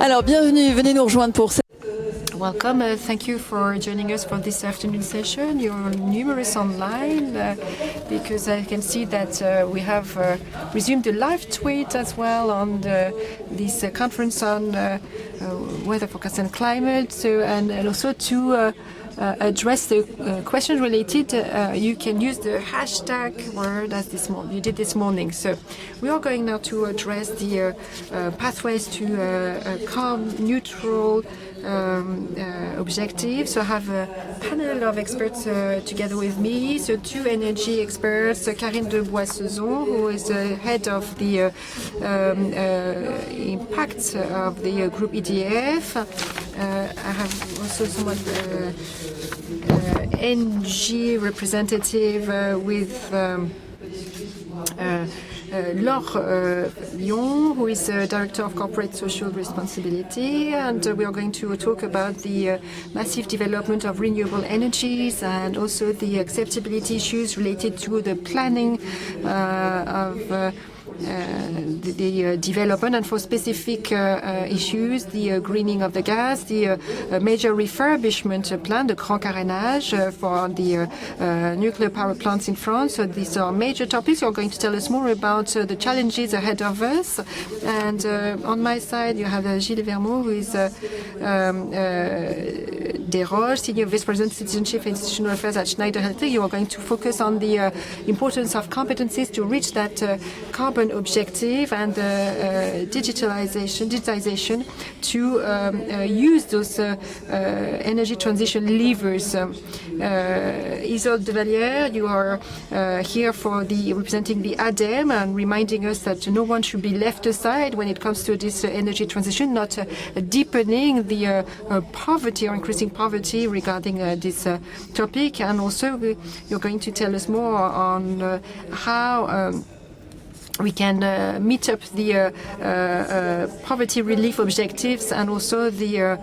Alors, bienvenue, venez nous rejoindre pour cette... Welcome. Thank you for joining us for this afternoon session. You're numerous online because I can see that we have resumed a live tweet as well on this conference on weather forecast and climate. So, and also to address the questions related, you can use the hashtag word as you did this morning. So we are going now to address the pathways to carbon neutral objectives. So I have a panel of experts together with me. So two energy experts, Carine de BOISSEZON, who is head of the impact of the group EDF. I have also someone ENGIE representative with Laure, who is Director of Corporate Social Responsibility, and we are going to talk about the massive development of renewable energies and also the acceptability issues related to the planning of the development, and for specific issues, the greening of the gas, the major refurbishment plan, the Grand Carénage for the nuclear power plants in France. So these are major topics. You're going to tell us more about the challenges ahead of us. And on my side, you have Gilles, who is DESROCHES, Senior Vice President, Citizenship and Institutional Affairs at Schneider. You are going to focus on the importance of competencies to reach that carbon objective and digitization to use those energy transition levers. Isolde, DEVALIE, you are here for representing the ADEME and reminding us that no one should be left aside when it comes to this energy transition, not deepening the poverty or increasing poverty regarding this topic. And also you're going to tell us more on how we can meet up the poverty relief objectives and also the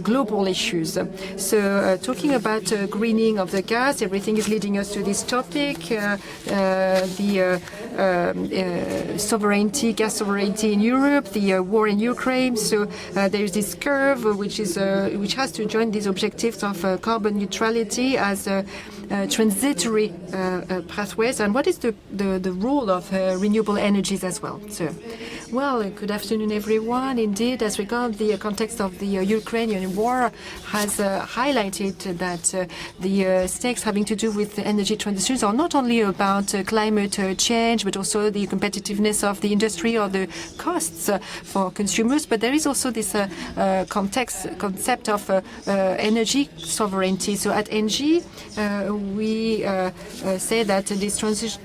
global issues. So talking about greening of the gas, everything is leading us to this topic, the sovereignty, gas sovereignty in Europe, the war in Ukraine. So there is this curve which has to join these objectives of carbon neutrality as transitory pathways. And what is the role of renewable energies as well? So, well, good afternoon, everyone. Indeed, as regards the context of the Ukrainian war, has highlighted that the stakes having to do with the energy transitions are not only about climate change, but also the competitiveness of the industry or the costs for consumers. But there is also this concept of energy sovereignty. So at ENGIE, we say that this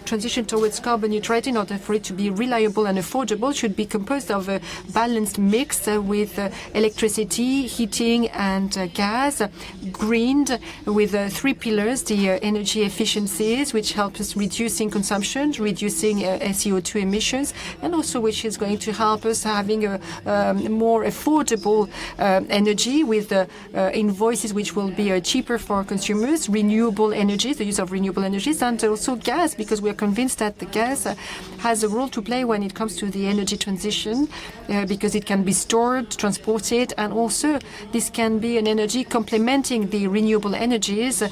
transition towards carbon neutrality, in order for it to be reliable and affordable, should be composed of a balanced mix with electricity, heating and gas, greened with three pillars: the energy efficiencies, which help us reducing consumption, reducing CO2 emissions, and also which is going to help us having a more affordable energy with invoices which will be cheaper for consumers, renewable energies, the use of renewable energies, and also gas, because we are convinced that the gas has a role to play when it comes to the energy transition, because it can be stored, transported, and also this can be an energy complementing the renewable energies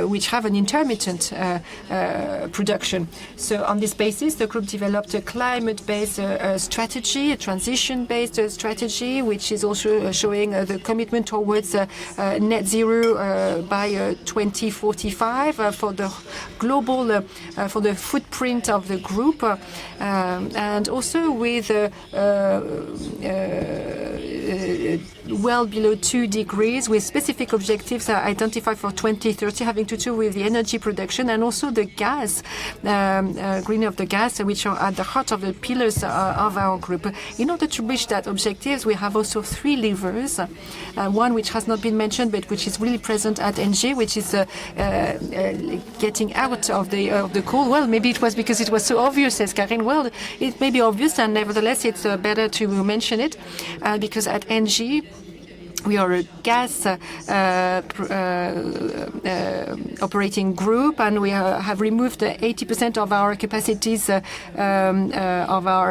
which have an intermittent production. So on this basis, the group developed a climate-based strategy, a transition-based strategy, which is also showing the commitment towards net zero by 2045 for the global, for the footprint of the group, and also with well below 2 degrees, with specific objectives identified for 2030 having to do with the energy production and also the gas, greening of the gas, which are at the heart of the pillars of our group. In order to reach that objectives, we have also 3 levers, one which has not been mentioned but which is really present at ENGIE, which is getting out of the coal. Well, maybe it was because it was so obvious, says Carine. Well, it may be obvious, and nevertheless it's better to mention it, because at ENGIE We are a gas operating group, and we have removed 80% of our capacities of our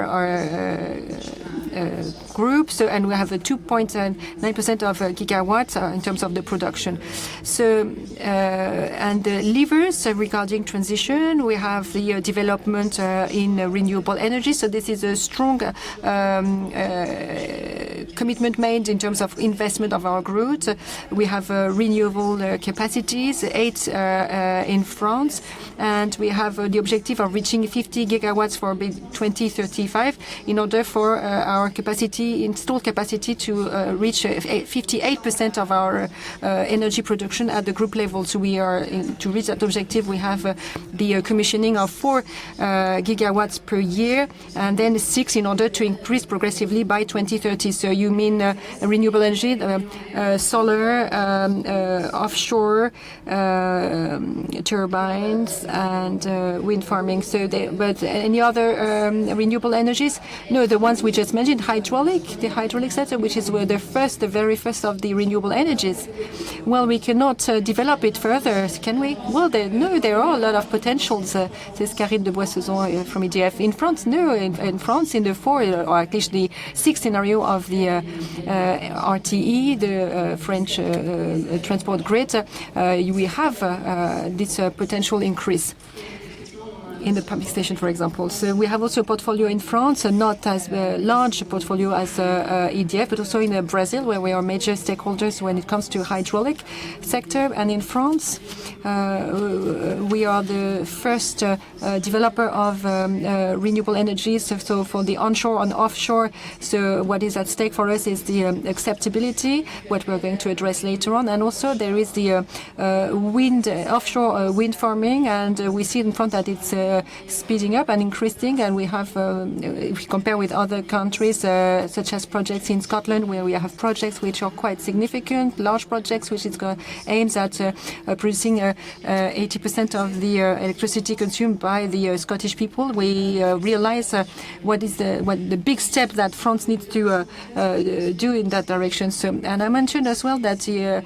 group. So, and we have a 2.9% of gigawatts in terms of the production. So, and the levers regarding transition, we have the development in renewable energy. So this is a strong commitment made in terms of investment of our group. We have renewable capacities, 8 in France, and we have the objective of reaching 50 gigawatts for 2035 in order for our capacity, installed capacity, to reach 58% of our energy production at the group level. So we are, to reach that objective, we have the commissioning of 4 gigawatts per year, and then 6 in order to increase progressively by 2030. So you mean renewable energy, solar, offshore turbines, and wind farming. So, but any other renewable energies? No, the ones we just mentioned, the hydraulic sector, which is the very first of the renewable energies. Well, we cannot develop it further, can we? Well, there are a lot of potentials, says Carine de BOISSEZON from EDF. In France, no. In France, in the 4, or at least the 6 scenario of the RTE, the French transport grid, we have this potential increase in the pumping station, for example. So we have also a portfolio in France, not as large a portfolio as EDF, but also in Brazil, where we are major stakeholders when it comes to hydraulic sector. And in France, we are the first developer of renewable energies. So for the onshore and offshore, so what is at stake for us is the acceptability, what we're going to address later on. And also there is the offshore wind farming, and we see in front that it's speeding up and increasing, and we have, if we compare with other countries, such as projects in Scotland, where we have projects which are quite significant, large projects, which is aims at producing 80% of the electricity consumed by the Scottish people. We realize what the big step that France needs to do in that direction. So, and I mentioned as well that the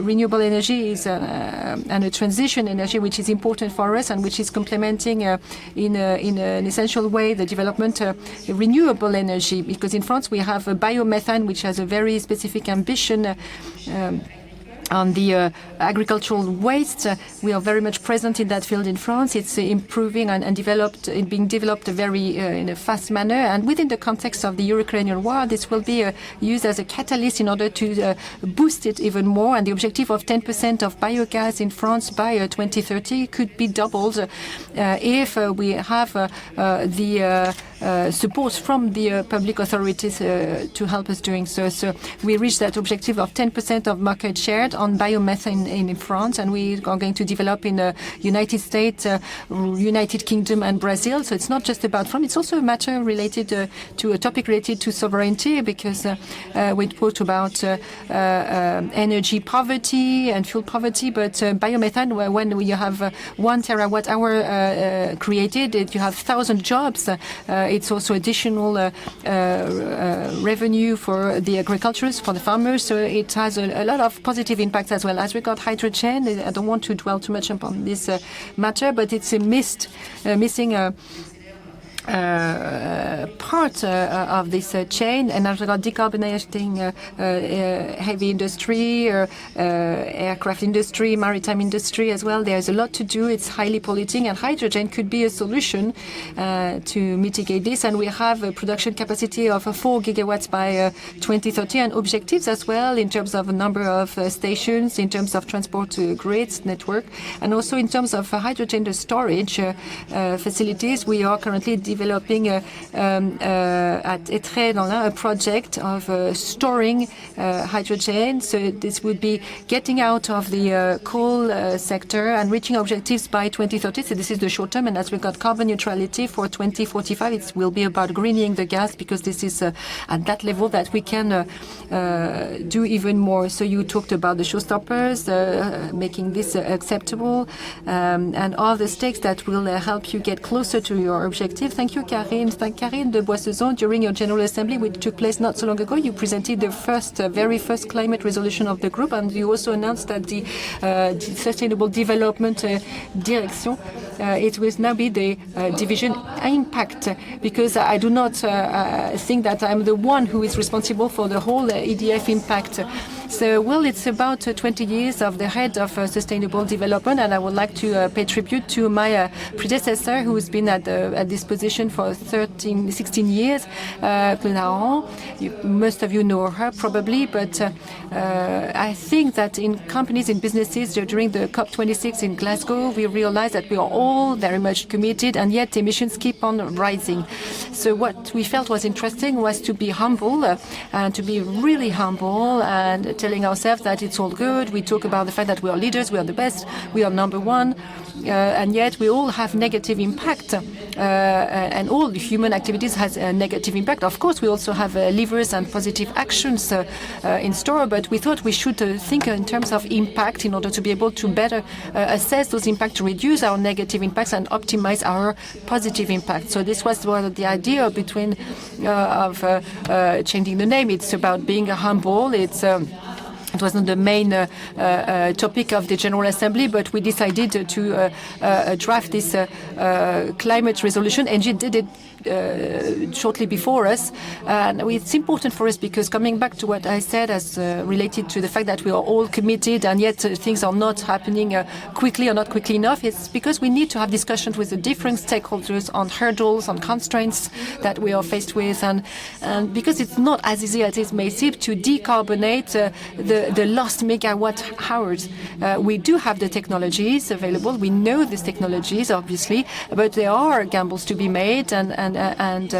renewable energy is and a transition energy which is important for us, and which is complementing in an essential way the development of renewable energy, because in France we have biomethane, which has a very specific ambition on the agricultural waste. We are very much present in that field in France. It's improving and being developed very in a fast manner. And within the context of the Ukrainian war, this will be used as a catalyst in order to boost it even more. And the objective of 10% of biogas in France by 2030 could be doubled if we have the support from the public authorities to help us doing so. So we reached that objective of 10% of market share on biomethane in France, and we are going to develop in the United States, United Kingdom, and Brazil. So it's not just about France, it's also a matter related to a topic related to sovereignty, because we talked about energy poverty and fuel poverty, but biomethane, when you have 1 terawatt hour created, you have 1,000 jobs. It's also additional revenue for the agriculturists, for the farmers. So it has a lot of positive impacts as well. As regard hydrogen, I don't want to dwell too much upon this matter, but it's a missing part of this chain. And as regard decarbonizing heavy industry, aircraft industry, maritime industry as well, there's a lot to do. It's highly polluting, and hydrogen could be a solution to mitigate this. And we have a production capacity of 4 gigawatts by 2030, and objectives as well in terms of a number of stations, in terms of transport grids network, and also in terms of hydrogen storage facilities. We are currently developing at Étré, a project of storing hydrogen. So this would be getting out of the coal sector and reaching objectives by 2030. So this is the short term. And as we got carbon neutrality for 2045, it will be about greening the gas, because this is at that level that we can do even more. So you talked about the showstoppers, making this acceptable, and all the stakes that will help you get closer to your objective. Thank Thank you, Carine. Carine de BOISSEZON, during your General Assembly, which took place not so long ago, you presented the very first climate resolution of the group, and you also announced that the Sustainable Development Direction, it will now be the division impact, because I do not think that I'm the one who is responsible for the whole EDF impact. So, well, it's about 20 years of the head of sustainable development, and I would like to pay tribute to my predecessor, who has been at this position for 16 years, Laure. Most of you know her, probably, but I think that in companies, in businesses, during the COP26 in Glasgow, we realized that we are all very much committed, and yet emissions keep on rising. So what we felt was interesting was to be humble, and to be really humble, and telling ourselves that it's all good. We talk about the fact that we are leaders, we are the best, we are number one, and yet we all have negative impact, and all human activities has a negative impact. Of course, we also have levers and positive actions in store, but we thought we should think in terms of impact in order to be able to better assess those impacts, to reduce our negative impacts and optimize our positive impact. So this was the idea of changing the name. It's about being humble. It wasn't the main topic of the General Assembly, but we decided to draft this climate resolution. ENGIE did it shortly before us. And it's important for us because, coming back to what I said as related to the fact that we are all committed and yet things are not happening quickly or not quickly enough, it's because we need to have discussions with the different stakeholders on hurdles, on constraints that we are faced with, and because it's not as easy as it may seem to decarbonate the lost megawatt hours. We do have the technologies available. We know these technologies, obviously, but there are gambles to be made and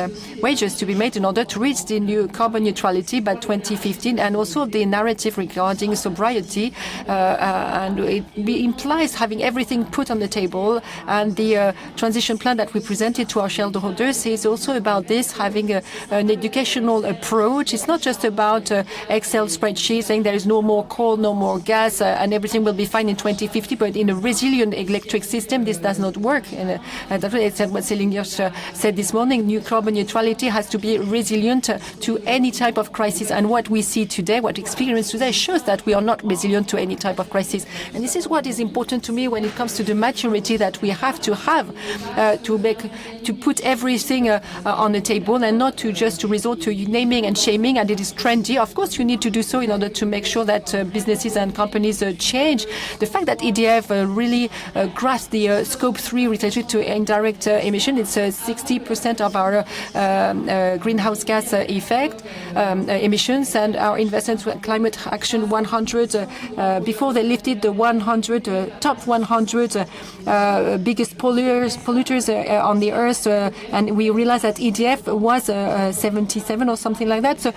wages to be made in order to reach the new carbon neutrality by 2015, and also the narrative regarding sobriety. And it implies having everything put on the table. And the transition plan that we presented to our shareholders is also about this, having an educational approach. It's not just about Excel spreadsheets saying there is no more coal, no more gas, and everything will be fine in 2050. But in a resilient electric system, this does not work. And that's what Céline said this morning. New carbon neutrality has to be resilient to any type of crisis. And what we see today, what we experience today, shows that we are not resilient to any type of crisis. And this is what is important to me when it comes to the maturity that we have to put everything on the table, and not to just resort to naming and shaming. And it is trendy. Of course, you need to do so in order to make sure that businesses and companies change. The fact that EDF really grasped the scope 3 related to indirect emission, it's 60% of our greenhouse gas effect emissions, and our investments with Climate Action 100, before they lifted the 100 top 100 biggest polluters on the earth, and we realized that EDF was 77 or something like that. So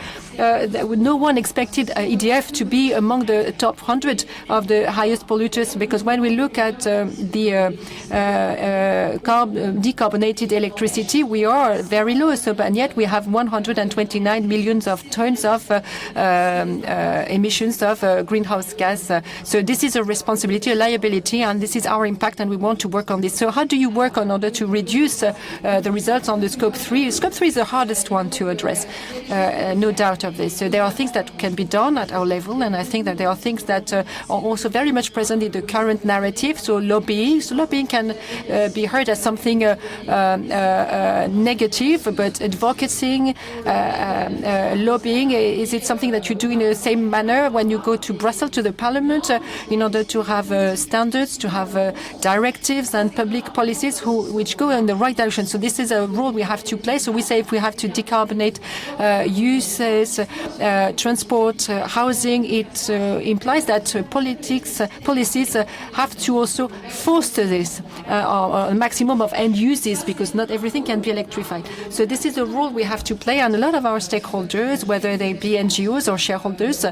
no one expected EDF to be among the top 100 of the highest polluters, because when we look at the decarbonated electricity, we are very low. So, and yet we have 129 million of tons of emissions of greenhouse gas. So this is a responsibility, a liability, and this is our impact, and we want to work on this. So how do you work in order to reduce the results on the scope 3? Scope 3 is the hardest one to address, no doubt of this. So there are things that can be done at our level, and I think that there are things that are also very much present in the current narrative. So lobbying. So lobbying can be heard as something negative, but advocating, lobbying, is it something that you do in the same manner when you go to Brussels, to the Parliament, in order to have standards, to have directives and public policies which go in the right direction? So this is a role we have to play. So we say if we have to decarbonate uses, transport, housing, it implies that policies have to also foster this, a maximum of end uses, because not everything can be electrified. So this is a role we have to play, and a lot of our stakeholders, whether they be NGOs or shareholders,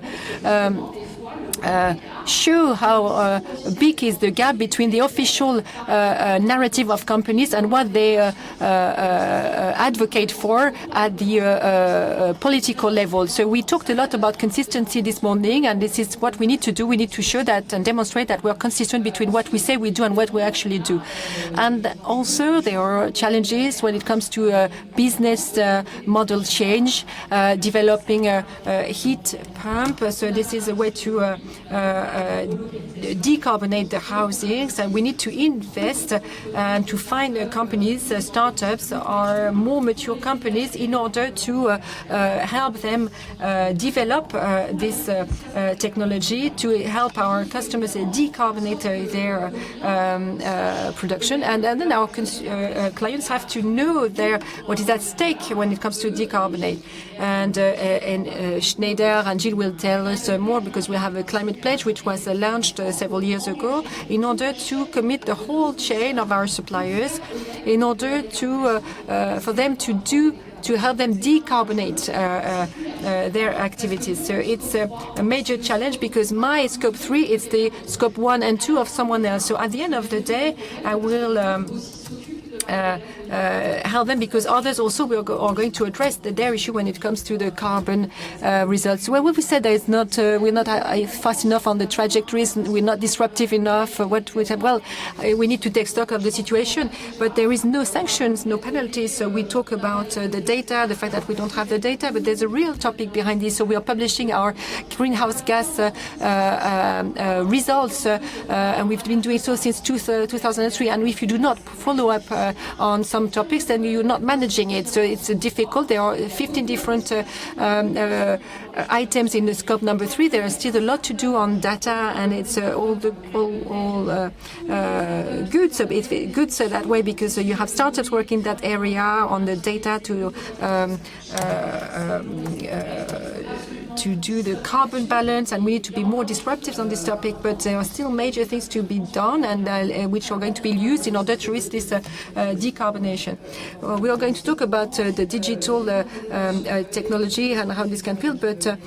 show how big is the gap between the official narrative of companies and what they advocate for at the political level. So we talked a lot about consistency this morning, and this is what we need to do. We need to show that and demonstrate that we're consistent between what we say we do and what we actually do. And also there are challenges when it comes to business model change, developing a heat pump. So this is a way to decarbonate the housings, and we need to invest and to find companies, startups or more mature companies in order to help them develop this technology to help our customers decarbonate their production, and then our clients have to know what is at stake when it comes to decarbonate. And Schneider and Gilles will tell us more, because we have a climate pledge which was launched several years ago in order to commit the whole chain of our suppliers in order to for them to help them decarbonate their activities. So it's a major challenge, because my scope 3 is the scope 1 and 2 of someone else. So at the end of the day, I will help them, because others also are going to address their issue when it comes to the carbon results. Well, we said that it's not we're not fast enough on the trajectories, we're not disruptive enough. What we said, well, we need to take stock of the situation, but there is no sanctions, no penalties. So we talk about the data, the fact that we don't have the data, but there's a real topic behind this. So we are publishing our greenhouse gas results, and we've been doing so since 2003. And if you do not follow up on some topics, then you're not managing it. So it's difficult. There are 15 different items in the scope number 3. There is still a lot to do on data, and it's all good. So it's good so that way, because you have startups working in that area on the data to do the carbon balance, and we need to be more disruptive on this topic. But there are still major things to be done, and which are going to be used in order to reach this decarbonation. We are going to talk about the digital technology and how this can build. But Gilles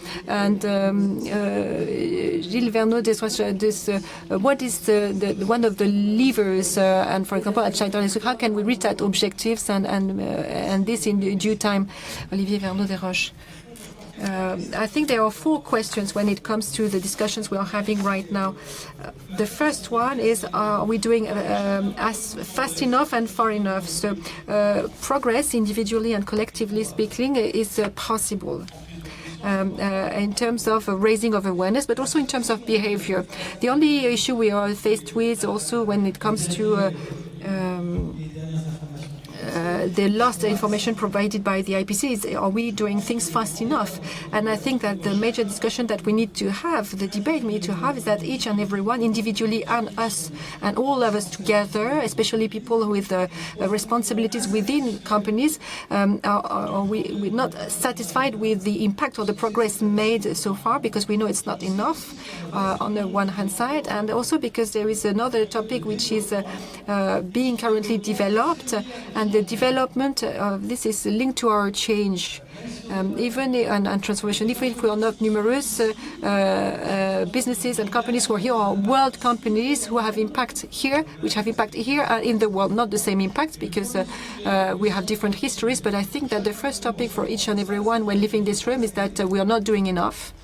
Vermot, what is one of the levers? And for example, at Schneider, how can we reach that objectives and this in due time? Olivier Vermot DESROCHES. I think there are 4 questions when it comes to the discussions we are having right now. The first one is, are we doing as fast enough and far enough? So progress, individually and collectively speaking, is possible. In terms of raising of awareness, but also in terms of behavior. The only issue we are faced with also when it comes to the lost information provided by the IPC is, are we doing things fast enough? And I think that the major discussion that we need to have, the debate we need to have, is that each and every one, individually and us, and all of us together, especially people with responsibilities within companies, we're not satisfied with the impact or the progress made so far, because we know it's not enough on the one hand side, and also because there is another topic which is being currently developed, and the development of this is linked to our change, even and transformation. Even if we are not numerous, businesses and companies who are here are world companies who have impact here, which have impact here and in the world. Not the same impact, because we have different histories. But I think that the first topic for each and every one when leaving this room is that we are not doing enough.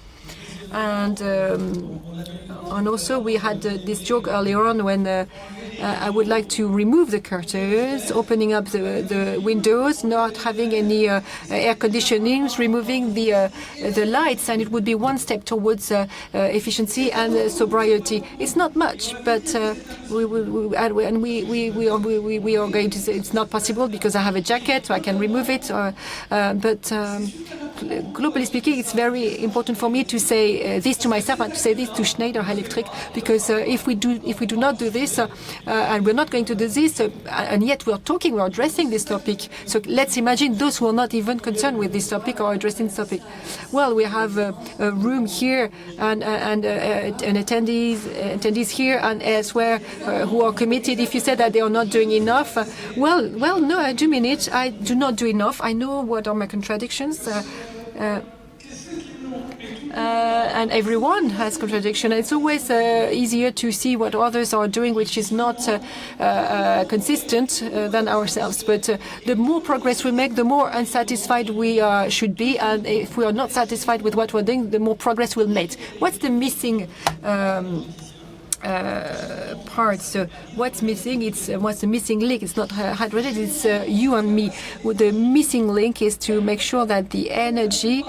And also we had this joke earlier on when I would like to remove the curtains, opening up the windows, not having any air conditioning, removing the lights, and it would be one step towards efficiency and sobriety. It's not much, but we are going to say it's not possible because I have a jacket, so I can remove it. But globally speaking, it's very important for me to say this to myself and to say this to Schneider Electric, because if we do not do this, and we're not going to do this, and yet we are addressing this topic. So let's imagine those who are not even concerned with this topic or addressing this topic. Well, we have a room here and attendees here and elsewhere who are committed. If you say that they are not doing enough, well, no, I do mean it. I do not do enough. I know what are my contradictions. and everyone has contradiction. It's always easier to see what others are doing, which is not consistent than ourselves. But the more progress we make, the more unsatisfied we should be. And if we are not satisfied with what we're doing, the more progress we'll make. What's the missing part? So what's missing? It's what's the missing link? It's not hydrogen, it's you and me. The missing link is to make sure that the energy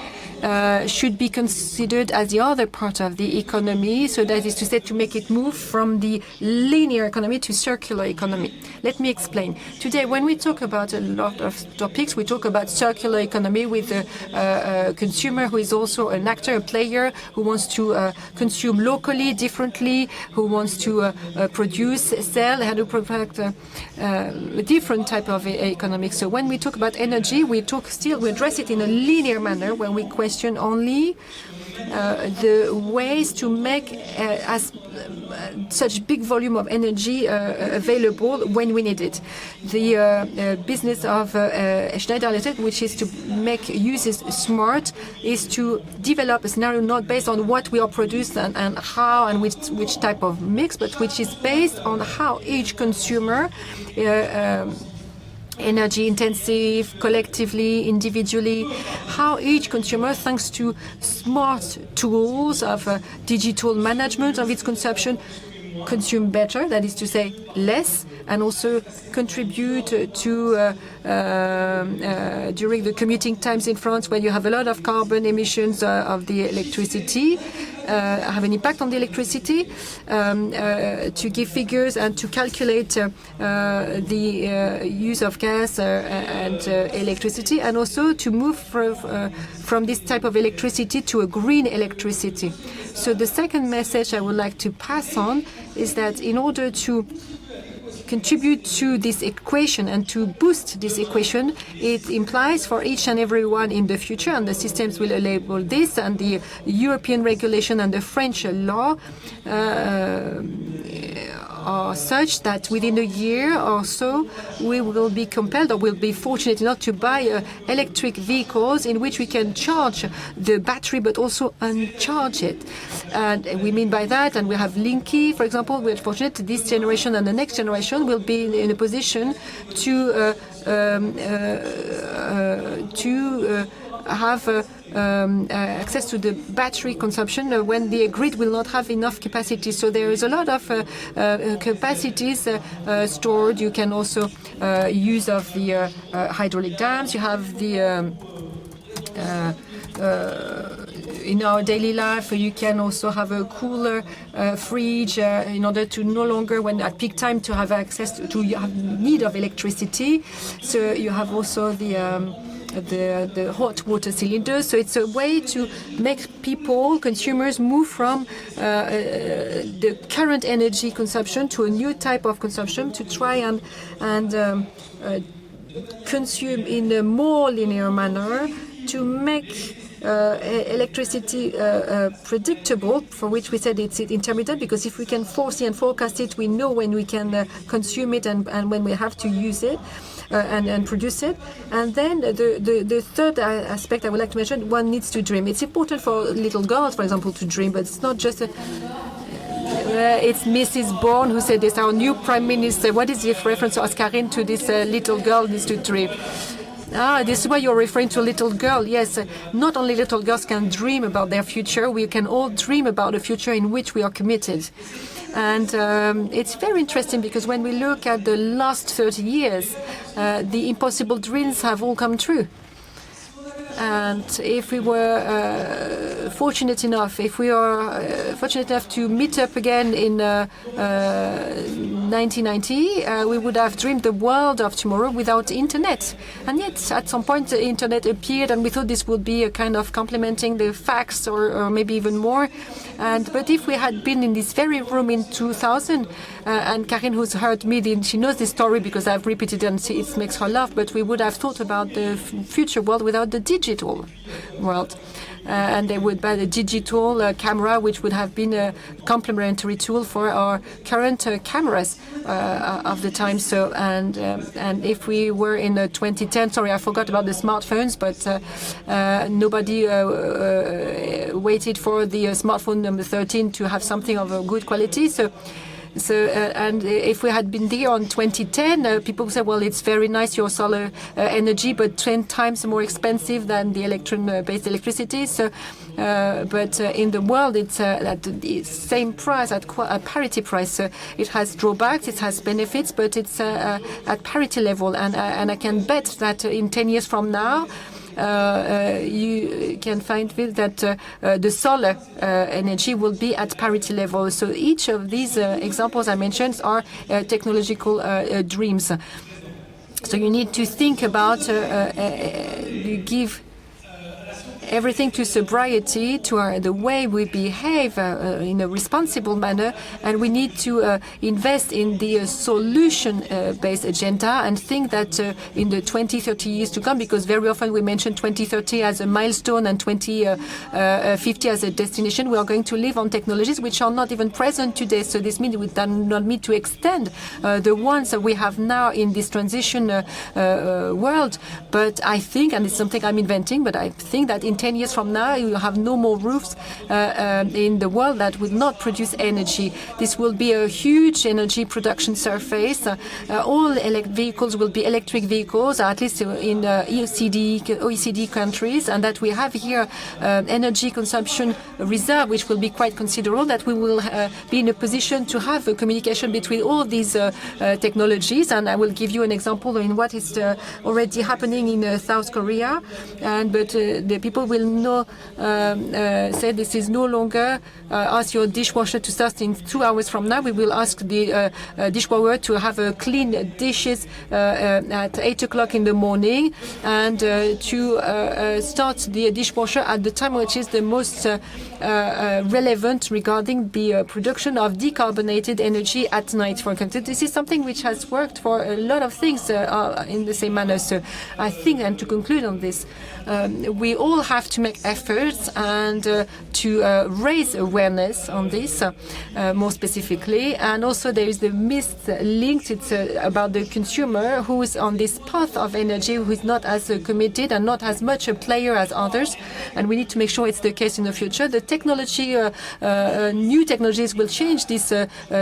should be considered as the other part of the economy. So that is to say, to make it move from the linear economy to circular economy. Let me explain. Today, when we talk about a lot of topics, we talk about circular economy with a consumer who is also an actor, a player, who wants to consume locally, differently, who wants to produce, sell, and to product a different type of economics. So when we talk about energy, we address it in a linear manner when we question only the ways to make such big volume of energy available when we need it. The business of Schneider, which is to make uses smart, is to develop a scenario not based on what we are produced and how and which type of mix, but which is based on how each consumer energy intensive, collectively, individually, how each consumer, thanks to smart tools of digital management of its consumption, consume better, that is to say less, and also contribute to during the commuting times in France, where you have a lot of carbon emissions of the electricity, have an impact on the electricity, to give figures and to calculate the use of gas and electricity, and also to move from this type of electricity to a green electricity. So the second message I would like to pass on is that in order to contribute to this equation and to boost this equation, it implies for each and every one in the future, and the systems will enable this, and the European regulation and the French law are such that within a year or so we will be compelled, or will be fortunate enough, to buy electric vehicles in which we can charge the battery but also uncharge it. And we mean by that, and we have Linky, for example, we're fortunate this generation and the next generation will be in a position to have access to the battery consumption when the grid will not have enough capacity. So there is a lot of capacities stored. You can also use of the hydraulic dams. You have the in our daily life, you can also have a cooler fridge in order to no longer, when at peak time, to have access to you have need of electricity. So you have also the hot water cylinders. So it's a way to make people, consumers, move from the current energy consumption to a new type of consumption, to try and consume in a more linear manner, to make electricity predictable, for which we said it's intermittent, because if we can foresee and forecast it, we know when we can consume it and when we have to use it and produce it. And then the third aspect I would like to mention, one needs to dream. It's important for little girls, for example, to dream, but it's not just it's Mrs. Bourne who said this, our new Prime Minister. What is the reference to Carine to this little girl needs to dream? This is why you're referring to a little girl. Yes, not only little girls can dream about their future, we can all dream about a future in which we are committed. And it's very interesting, because when we look at the last 30 years, the impossible dreams have all come true. And if we were fortunate enough, if we are fortunate enough to meet up again in 1990, we would have dreamed the world of tomorrow without internet. And yet, at some point, the internet appeared, and we thought this would be a kind of complementing the fax, or maybe even more. But if we had been in this very room in 2000, and Carine, who's heard me, she knows this story because I've repeated it and it makes her laugh, but we would have thought about the future world without the digital world. and they would buy the digital camera, which would have been a complementary tool for our current cameras of the time. So, and if we were in 2010, sorry, I forgot about the smartphones, but nobody waited for the smartphone number 13 to have something of a good quality. So, and if we had been there on 2010, people would say, well, it's very nice, your solar energy, but 10 times more expensive than the electron-based electricity. So, but in the world, it's at the same price, at parity price. So it has drawbacks, it has benefits, but it's at parity level. And I can bet that in 10 years from now, you can find that the solar energy will be at parity level. So each of these examples I mentioned are technological dreams. So you need to think about, you give everything to sobriety, to the way we behave in a responsible manner, and we need to invest in the solution-based agenda and think that in the 20-30 years to come, because very often we mention 2030 as a milestone and 2050 as a destination, we are going to live on technologies which are not even present today. So this means we do not need to extend the ones that we have now in this transition world. But I think, and it's something I'm inventing, but I think that in 10 years from now, you will have no more roofs in the world that will not produce energy. This will be a huge energy production surface. All vehicles will be electric vehicles, at least in OECD countries, and that we have here energy consumption reserve, which will be quite considerable, that we will be in a position to have a communication between all these technologies. And I will give you an example in what is already happening in South Korea. But the people will say this is no longer ask your dishwasher to start in 2 hours from now. We will ask the dishwasher to have clean dishes at 8 o'clock in the morning, and to start the dishwasher at the time which is the most relevant regarding the production of decarbonated energy at night, for example. This is something which has worked for a lot of things in the same manner. So I think, and to conclude on this, we all have to make efforts and to raise awareness on this more specifically. And also there is the myth linked. It's about the consumer who is on this path of energy, who is not as committed and not as much a player as others. And we need to make sure it's the case in the future. The technology, new technologies will change this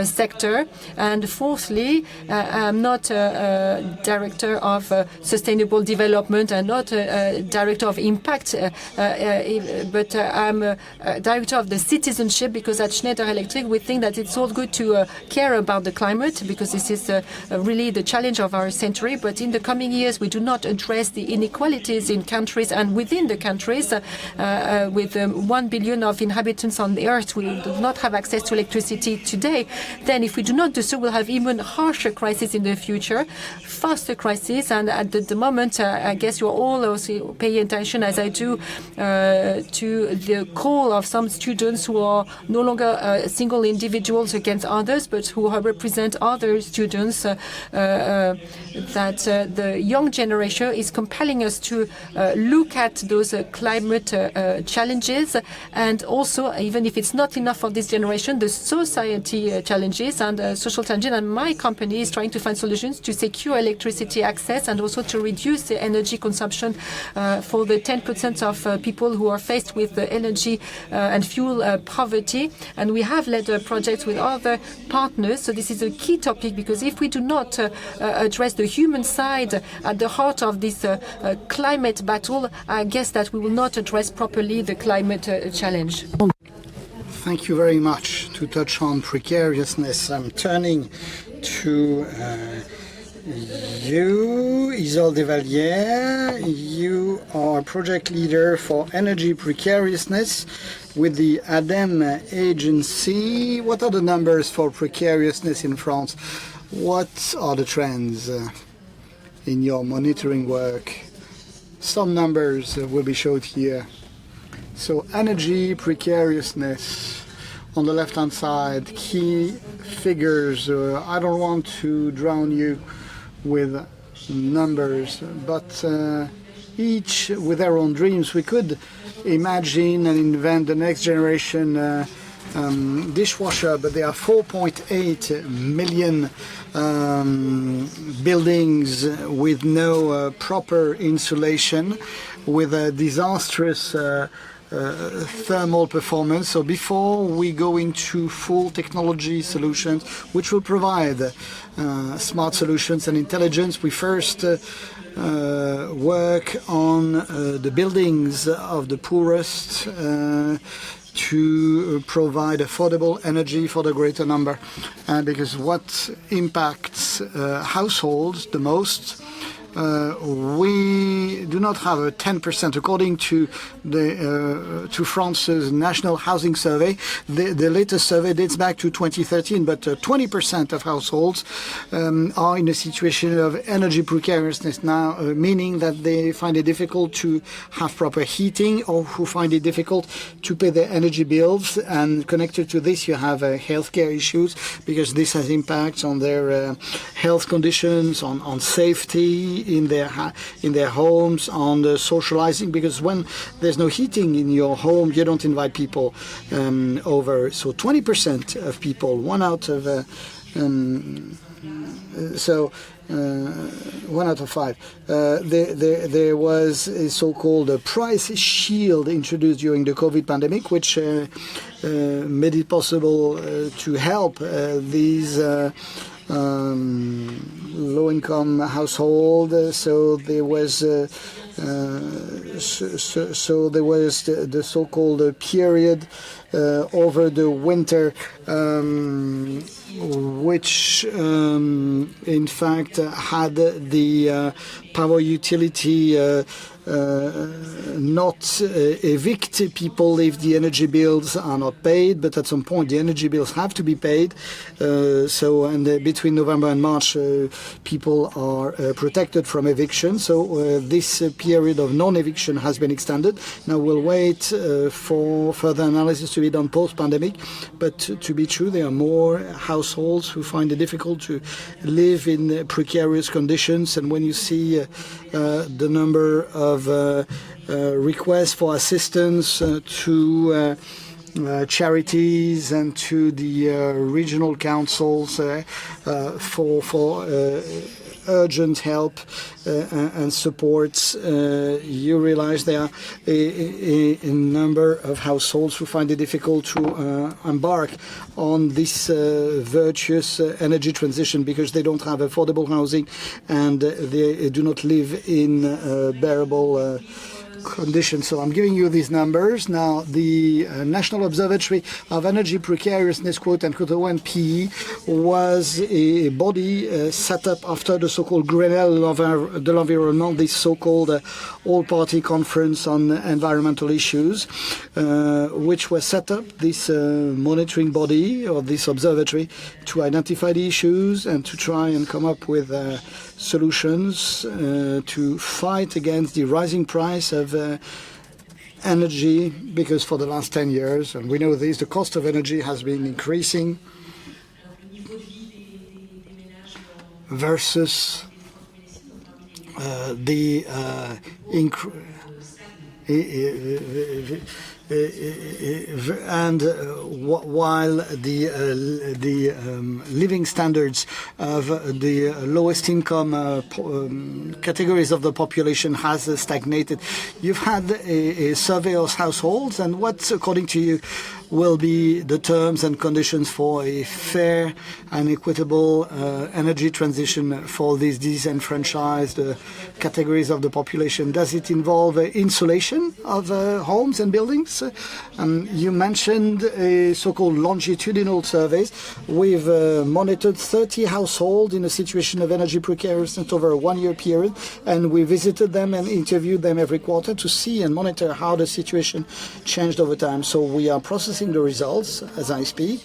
sector. And fourthly, I'm not a director of sustainable development and not a director of impact, but I'm a director of the citizenship, because at Schneider Electric we think that it's all good to care about the climate, because this is really the challenge of our century. But in the coming years, we do not address the inequalities in countries and within the countries. With 1 billion of inhabitants on the earth, we do not have access to electricity today. Then if we do not do so, we'll have even harsher crises in the future, faster crises. And at the moment, I guess you're all also paying attention, as I do, to the call of some students who are no longer single individuals against others, but who represent other students, that the young generation is compelling us to look at those climate challenges, and also, even if it's not enough for this generation, the society challenges and social challenges. And my company is trying to find solutions to secure electricity access and also to reduce the energy consumption for the 10% of people who are faced with the energy and fuel poverty. And we have led projects with other partners. So this is a key topic, because if we do not address the human side at the heart of this climate battle, I guess that we will not address properly the climate challenge. Thank you very much. To touch on precariousness, I'm turning to you, Isolde DEVALIE. You are project leader for energy precariousness with the ADEME agency. What are the numbers for precariousness in France? What are the trends in your monitoring work? Some numbers will be showed here. So energy precariousness on the left-hand side, key figures. I don't want to drown you with numbers, but each with their own dreams, we could imagine and invent the next generation dishwasher, but there are 4.8 million buildings with no proper insulation, with a disastrous thermal performance. So before we go into full technology solutions, which will provide smart solutions and intelligence, we first work on the buildings of the poorest to provide affordable energy for the greater number. Because what impacts households the most, we do not have a 10%. According to France's National Housing Survey, the latest survey dates back to 2013, but 20% of households are in a situation of energy precariousness now, meaning that they find it difficult to have proper heating, or who find it difficult to pay their energy bills. And connected to this, you have healthcare issues, because this has impacts on their health conditions, on safety in their homes, on the socializing, because when there's no heating in your home, you don't invite people over. So 20% of people, one out of 5. There was a so-called price shield introduced during the COVID pandemic, which made it possible to help these low-income household. So there was the so-called period over the winter, which in fact had the power utility not evict people if the energy bills are not paid, but at some point the energy bills have to be paid. Between November and March, people are protected from eviction. So this period of non-eviction has been extended. Now we'll wait for further analysis to be done post-pandemic. But to be true, there are more households who find it difficult to live in precarious conditions. And when you see the number of requests for assistance to charities and to the regional councils for urgent help and supports, you realize there are a number of households who find it difficult to embark on this virtuous energy transition, because they don't have affordable housing and they do not live in bearable conditions. So I'm giving you these numbers. Now, the National Observatory of Energy Precariousness, quote unquote, ONPE, was a body set up after the so-called Grenelle de l'Environnement, this so-called all-party conference on environmental issues, which was set up, this monitoring body or this observatory, to identify the issues and to try and come up with solutions to fight against the rising price of energy, because for the last 10 years, and we know this, the cost of energy has been increasing versus the while the living standards of the lowest income categories of the population has stagnated. You've had a survey of households, and what, according to you, will be the terms and conditions for a fair and equitable energy transition for these disenfranchised categories of the population? Does it involve insulation of homes and buildings? You mentioned a so-called longitudinal surveys. We've monitored 30 households in a situation of energy precariousness over a one-year period, and we visited them and interviewed them every quarter to see and monitor how the situation changed over time. So we are processing the results as I speak.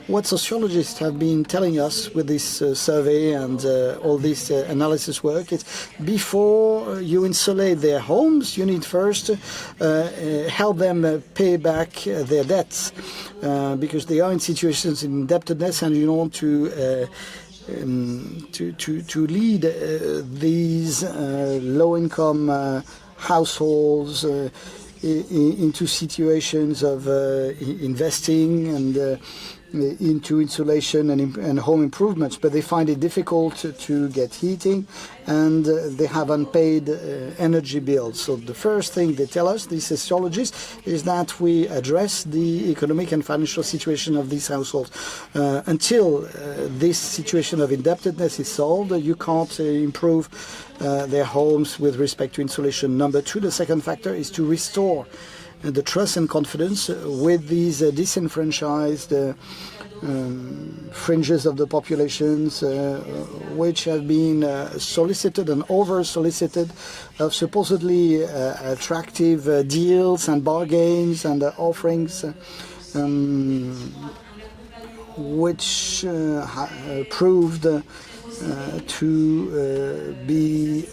What sociologists have been telling us with this survey and all this analysis work is, before you insulate their homes, you need first help them pay back their debts, because they are in situations of indebtedness, and you don't want to lead these low-income households into situations of investing and into insulation and home improvements, but they find it difficult to get heating, and they have unpaid energy bills. So the first thing they tell us, these sociologists, is that we address the economic and financial situation of these households. Until this situation of indebtedness is solved, you can't improve their homes with respect to insulation. Number two, the second factor is to restore the trust and confidence with these disenfranchised fringes of the populations, which have been solicited and over-solicited of supposedly attractive deals and bargains and offerings, which proved to be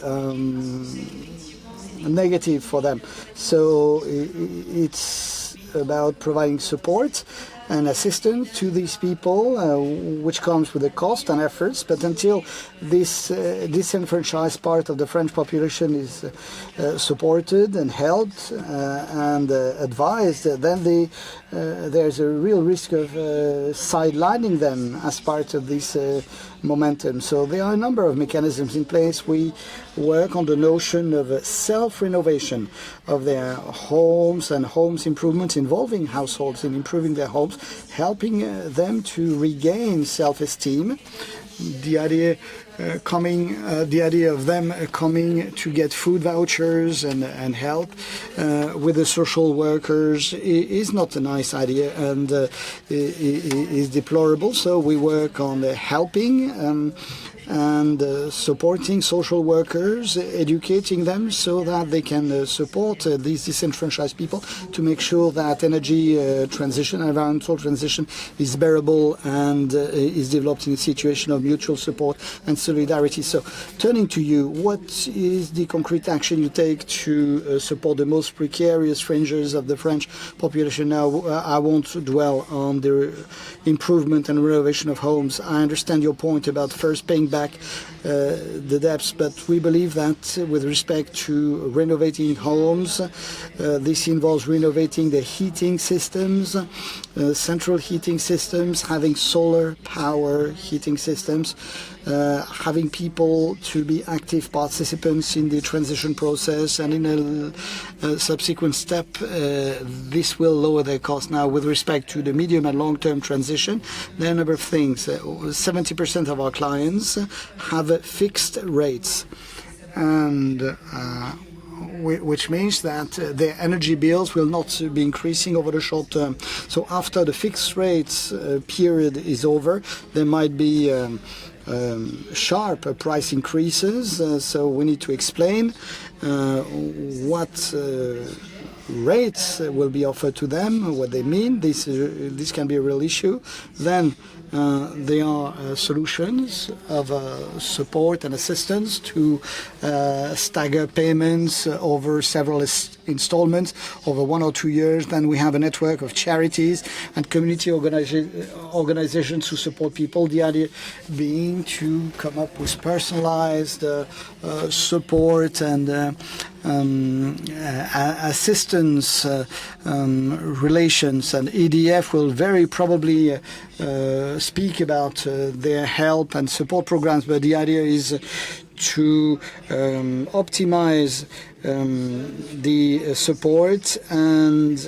negative for them. So it's about providing support and assistance to these people, which comes with a cost and efforts. But until this disenfranchised part of the French population is supported and helped and advised, then there's a real risk of sidelining them as part of this momentum. So there are a number of mechanisms in place. We work on the notion of self-renovation of their homes and homes improvements involving households in improving their homes, helping them to regain self-esteem. The idea of them coming to get food vouchers and help with the social workers is not a nice idea, and is deplorable. So we work on helping and supporting social workers, educating them so that they can support these disenfranchised people to make sure that energy transition, environmental transition is bearable and is developed in a situation of mutual support and solidarity. So, turning to you, what is the concrete action you take to support the most precarious fringes of the French population? Now, I won't dwell on the improvement and renovation of homes. I understand your point about first paying back the debts, but we believe that with respect to renovating homes, this involves renovating the heating systems, central heating systems, having solar power heating systems, having people to be active participants in the transition process, and in a subsequent step, this will lower their costs. Now, with respect to the medium and long-term transition, there are a number of things. 70% of our clients have fixed rates, and which means that their energy bills will not be increasing over the short term. So after the fixed rates period is over, there might be sharp price increases. So we need to explain what rates will be offered to them, what they mean. This can be a real issue. Then there are solutions of support and assistance to stagger payments over several installments over 1 or 2 years. Then we have a network of charities and community organizations who support people. The idea being to come up with personalized support and assistance relations, and EDF will very probably speak about their help and support programs, but the idea is to optimize the support and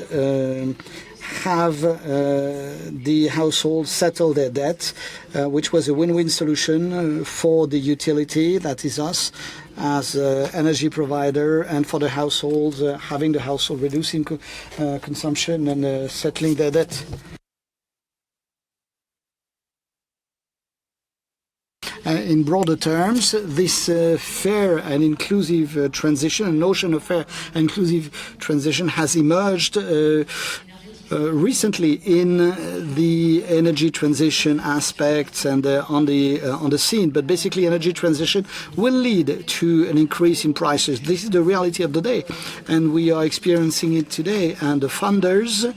have the household settle their debt, which was a win-win solution for the utility, that is us, as energy provider, and for the household, having the household reducing consumption and settling their debt. In broader terms, this fair and inclusive transition, a notion of fair and inclusive transition, has emerged recently in the energy transition aspects and on the scene. But basically, energy transition will lead to an increase in prices. This is the reality of the day, and we are experiencing it today. And the funders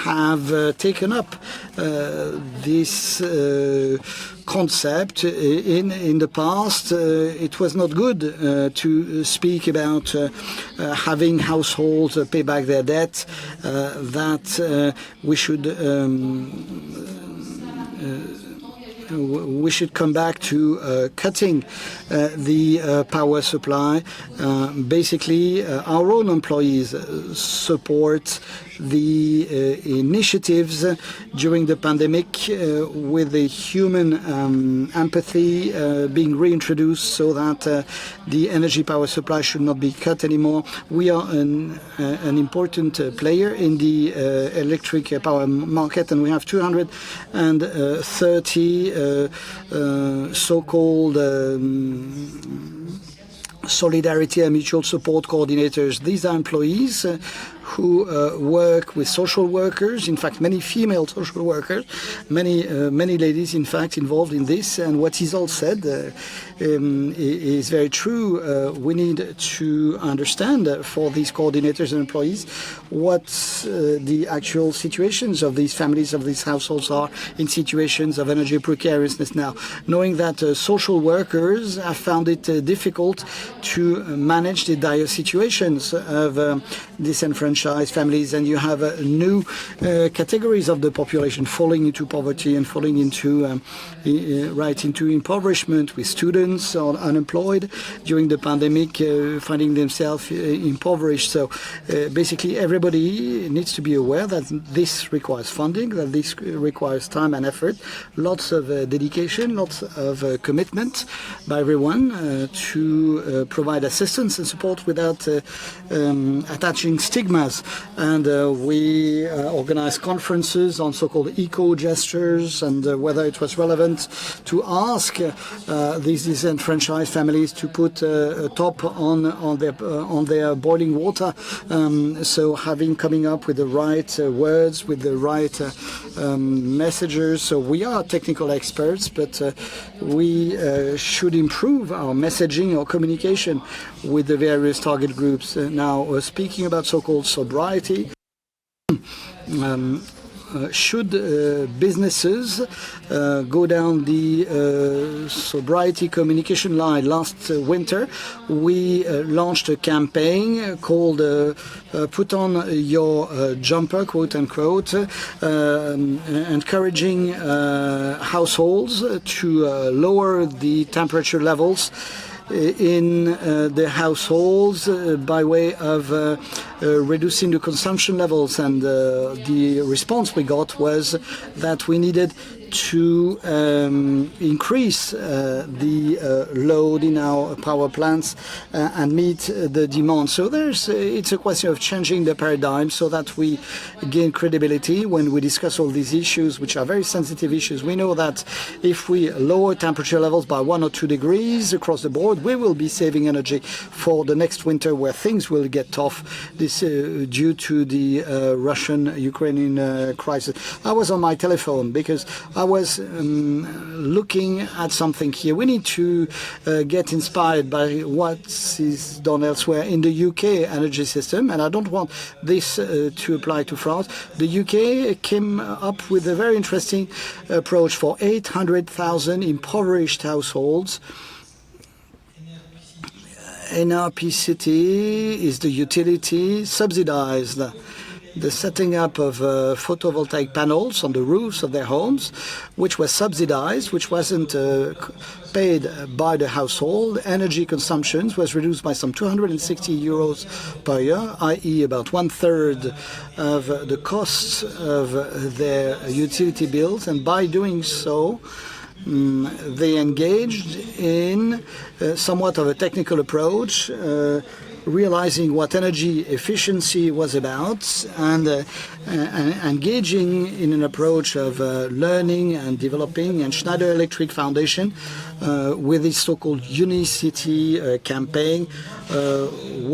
have taken up this concept. In the past, it was not good to speak about having households pay back their debt, that we should come back to cutting the power supply. Basically, our own employees support the initiatives during the pandemic with the human empathy being reintroduced so that the energy power supply should not be cut anymore. We are an important player in the electric power market, and we have 230 so-called solidarity and mutual support coordinators. These are employees who work with social workers, in fact many female social workers, many ladies in fact involved in this. And what Isolde said is very true. We need to understand for these coordinators and employees what the actual situations of these families, of these households are in situations of energy precariousness now, knowing that social workers have found it difficult to manage the dire situations of disenfranchised families, and you have new categories of the population falling into poverty and falling into into impoverishment, with students or unemployed during the pandemic finding themselves impoverished. So basically everybody needs to be aware that this requires funding, that this requires time and effort, lots of dedication, lots of commitment by everyone to provide assistance and support without attaching stigmas. And we organize conferences on so-called eco-gestures, and whether it was relevant to ask these disenfranchised families to put a top on their boiling water. So coming up with the right words, with the right messages. So we are technical experts, but we should improve our messaging or communication with the various target groups. Now, speaking about so-called sobriety, should businesses go down the sobriety communication line? Last winter, we launched a campaign called Put on Your Jumper, quote unquote, encouraging households to lower the temperature levels in the households by way of reducing the consumption levels. And the response we got was that we needed to increase the load in our power plants and meet the demand. So it's a question of changing the paradigm so that we gain credibility when we discuss all these issues, which are very sensitive issues. We know that if we lower temperature levels by 1 or 2 degrees across the board, we will be saving energy for the next winter where things will get tough. This due to the Russian-Ukrainian crisis. I was on my telephone because I was looking at something here. We need to get inspired by what is done elsewhere in the UK energy system, and I don't want this to apply to France. The UK came up with a very interesting approach for 800,000 impoverished households. NRPCT is the utility subsidized the setting up of photovoltaic panels on the roofs of their homes, which was subsidized, which wasn't paid by the household. Energy consumption was reduced by some 260 euros per year, i.e. about 1/3 of the costs of their utility bills. And by doing so, they engaged in somewhat of a technical approach, realizing what energy efficiency was about, and engaging in an approach of learning and developing. And Schneider Electric Foundation, with its so-called Unicity campaign,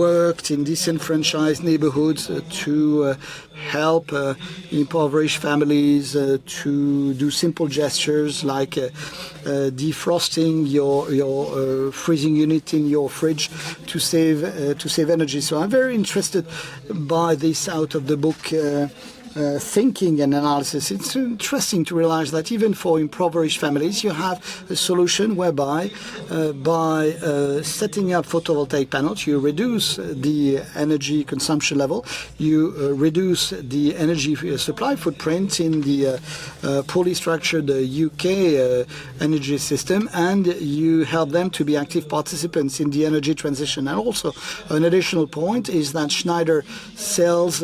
worked in disenfranchised neighborhoods to help impoverished families to do simple gestures like defrosting your freezing unit in your fridge to save energy. So I'm very interested by this out of the book thinking and analysis, it's interesting to realize that even for impoverished families, you have a solution whereby by setting up photovoltaic panels, you reduce the energy consumption level, you reduce the energy supply footprint in the poorly structured UK energy system, and you help them to be active participants in the energy transition. And also, an additional point is that Schneider sells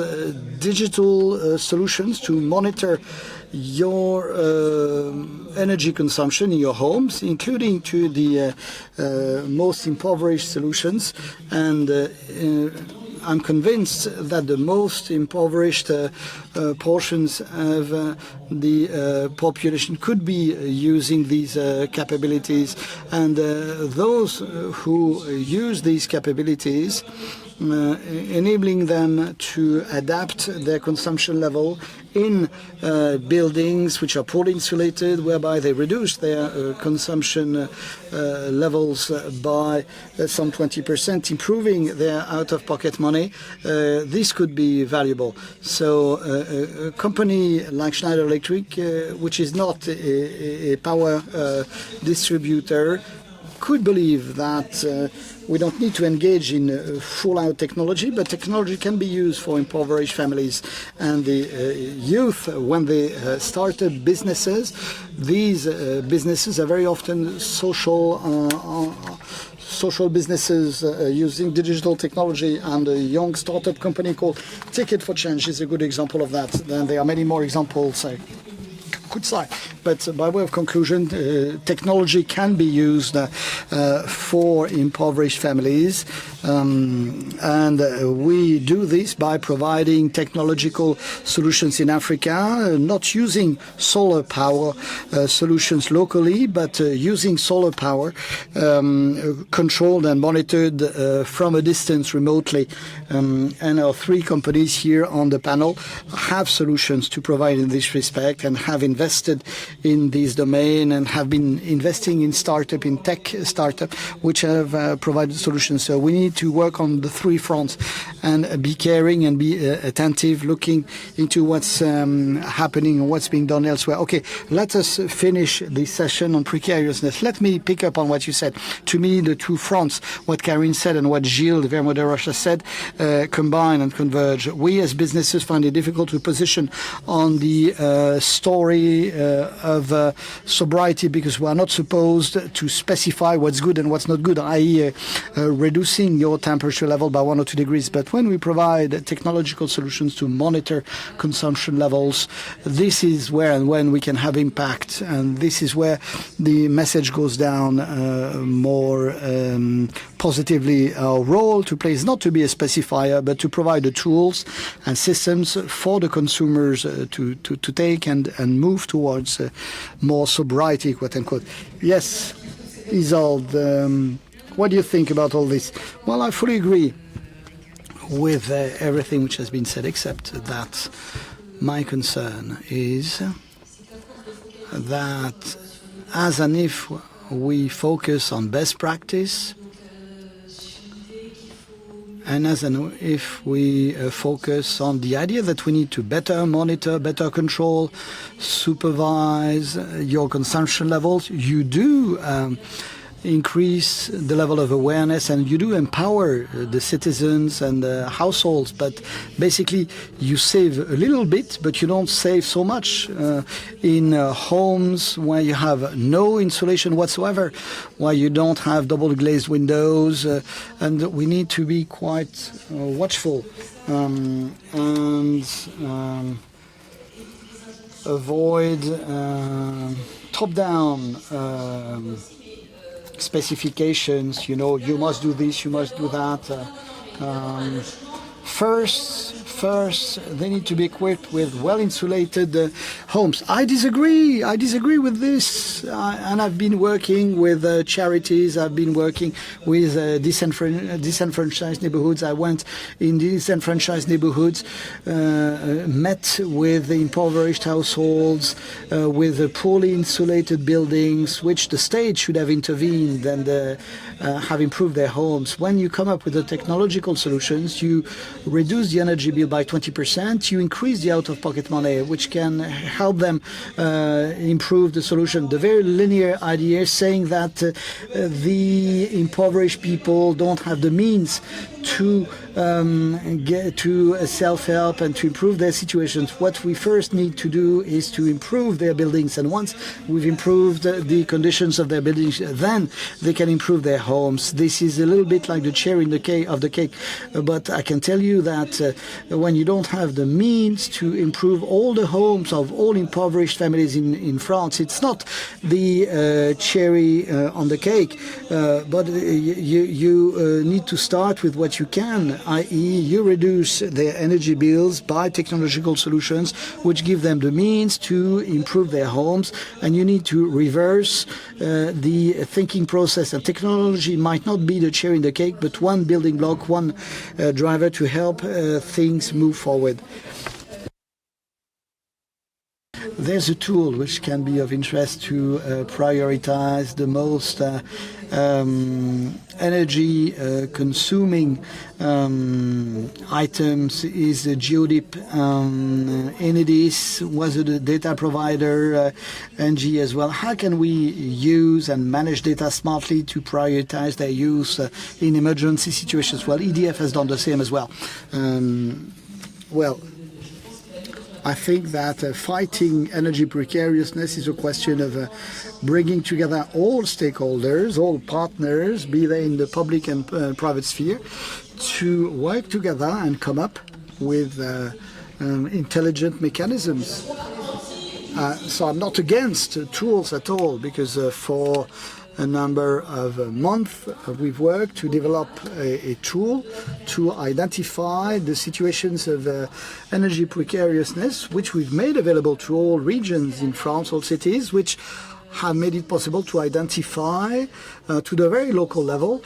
digital solutions to monitor your energy consumption in your homes, including to the most impoverished solutions. And I'm convinced that the most impoverished portions of the population could be using these capabilities. And those who use these capabilities, enabling them to adapt their consumption level in buildings which are poorly insulated, whereby they reduce their consumption levels by some 20%, improving their out-of-pocket money. This could be valuable. So a company like Schneider Electric, which is not a power distributor, could believe that we don't need to engage in full-out technology, but technology can be used for impoverished families and the youth. When they started businesses, these businesses are very often social businesses using digital technology, and a young startup company called Ticket for Change is a good example of that. And there are many more examples I could say. But by way of conclusion, technology can be used for impoverished families, and we do this by providing technological solutions in Africa, not using solar power solutions locally, but using solar power controlled and monitored from a distance remotely. And our three companies here on the panel have solutions to provide in this respect, and have invested in this domain, and have been investing in tech startup, which have provided solutions. So we need to work on the three fronts and be caring and be attentive, looking into what's happening and what's being done elsewhere. Okay, let us finish this session on precariousness. Let me pick up on what you said. To me, the two fronts, what Carine said and what Gilles, the VERMOT DESROCHES said, combine and converge. We as businesses find it difficult to position on the story of sobriety, because we are not supposed to specify what's good and what's not good, i.e. Reducing your temperature level by 1 or 2 degrees. But when we provide technological solutions to monitor consumption levels, this is where and when we can have impact, and this is where the message goes down more positively. Our role to play is not to be a specifier, but to provide the tools and systems for the consumers to take and move towards more sobriety, quote unquote. Yes, Isolde, what do you think about all this? Well, I fully agree with everything which has been said, except that my concern is that as and if we focus on best practice, and as and if we focus on the idea that we need to better monitor, better control, supervise your consumption levels, you do increase the level of awareness, and you do empower the citizens and the households. But basically, you save a little bit, but you don't save so much in homes where you have no insulation whatsoever, where you don't have double glazed windows, and we need to be quite watchful and avoid top-down specifications, you know, you must do this, you must do that. First, they need to be equipped with well-insulated homes. I disagree with this. And I've been working with charities. I've been working with disenfranchised neighborhoods. I went in disenfranchised neighborhoods, met with impoverished households, with poorly insulated buildings, which the state should have intervened and have improved their homes. When you come up with the technological solutions, you reduce the energy bill by 20%, you increase the out-of-pocket money, which can help them improve the solution. The very linear idea is saying that the impoverished people don't have the means to get to self-help and to improve their situations. What we first need to do is to improve their buildings, and once we've improved the conditions of their buildings, then they can improve their homes. This is a little bit like the cherry in the cake, but I can tell you that when you don't have the means to improve all the homes of all impoverished families in France, it's not the cherry on the cake, but you need to start with what you can, i.e. you reduce their energy bills by technological solutions which give them the means to improve their homes, and you need to reverse the thinking process. And technology might not be the cherry in the cake, but one building block, one driver to help things move forward. There's a tool which can be of interest to prioritize the most energy consuming items is GeoDeep. Enedis was a data provider, ENGIE as well. How can we use and manage data smartly to prioritize their use in emergency situations? Well, EDF has done the same as well. I think that fighting energy precariousness is a question of bringing together all stakeholders, all partners, be they in the public and private sphere, to work together and come up with intelligent mechanisms. So I'm not against tools at all, because for a number of months we've worked to develop a tool to identify the situations of energy precariousness, which we've made available to all regions in France, all cities, which have made it possible to identify to the very local level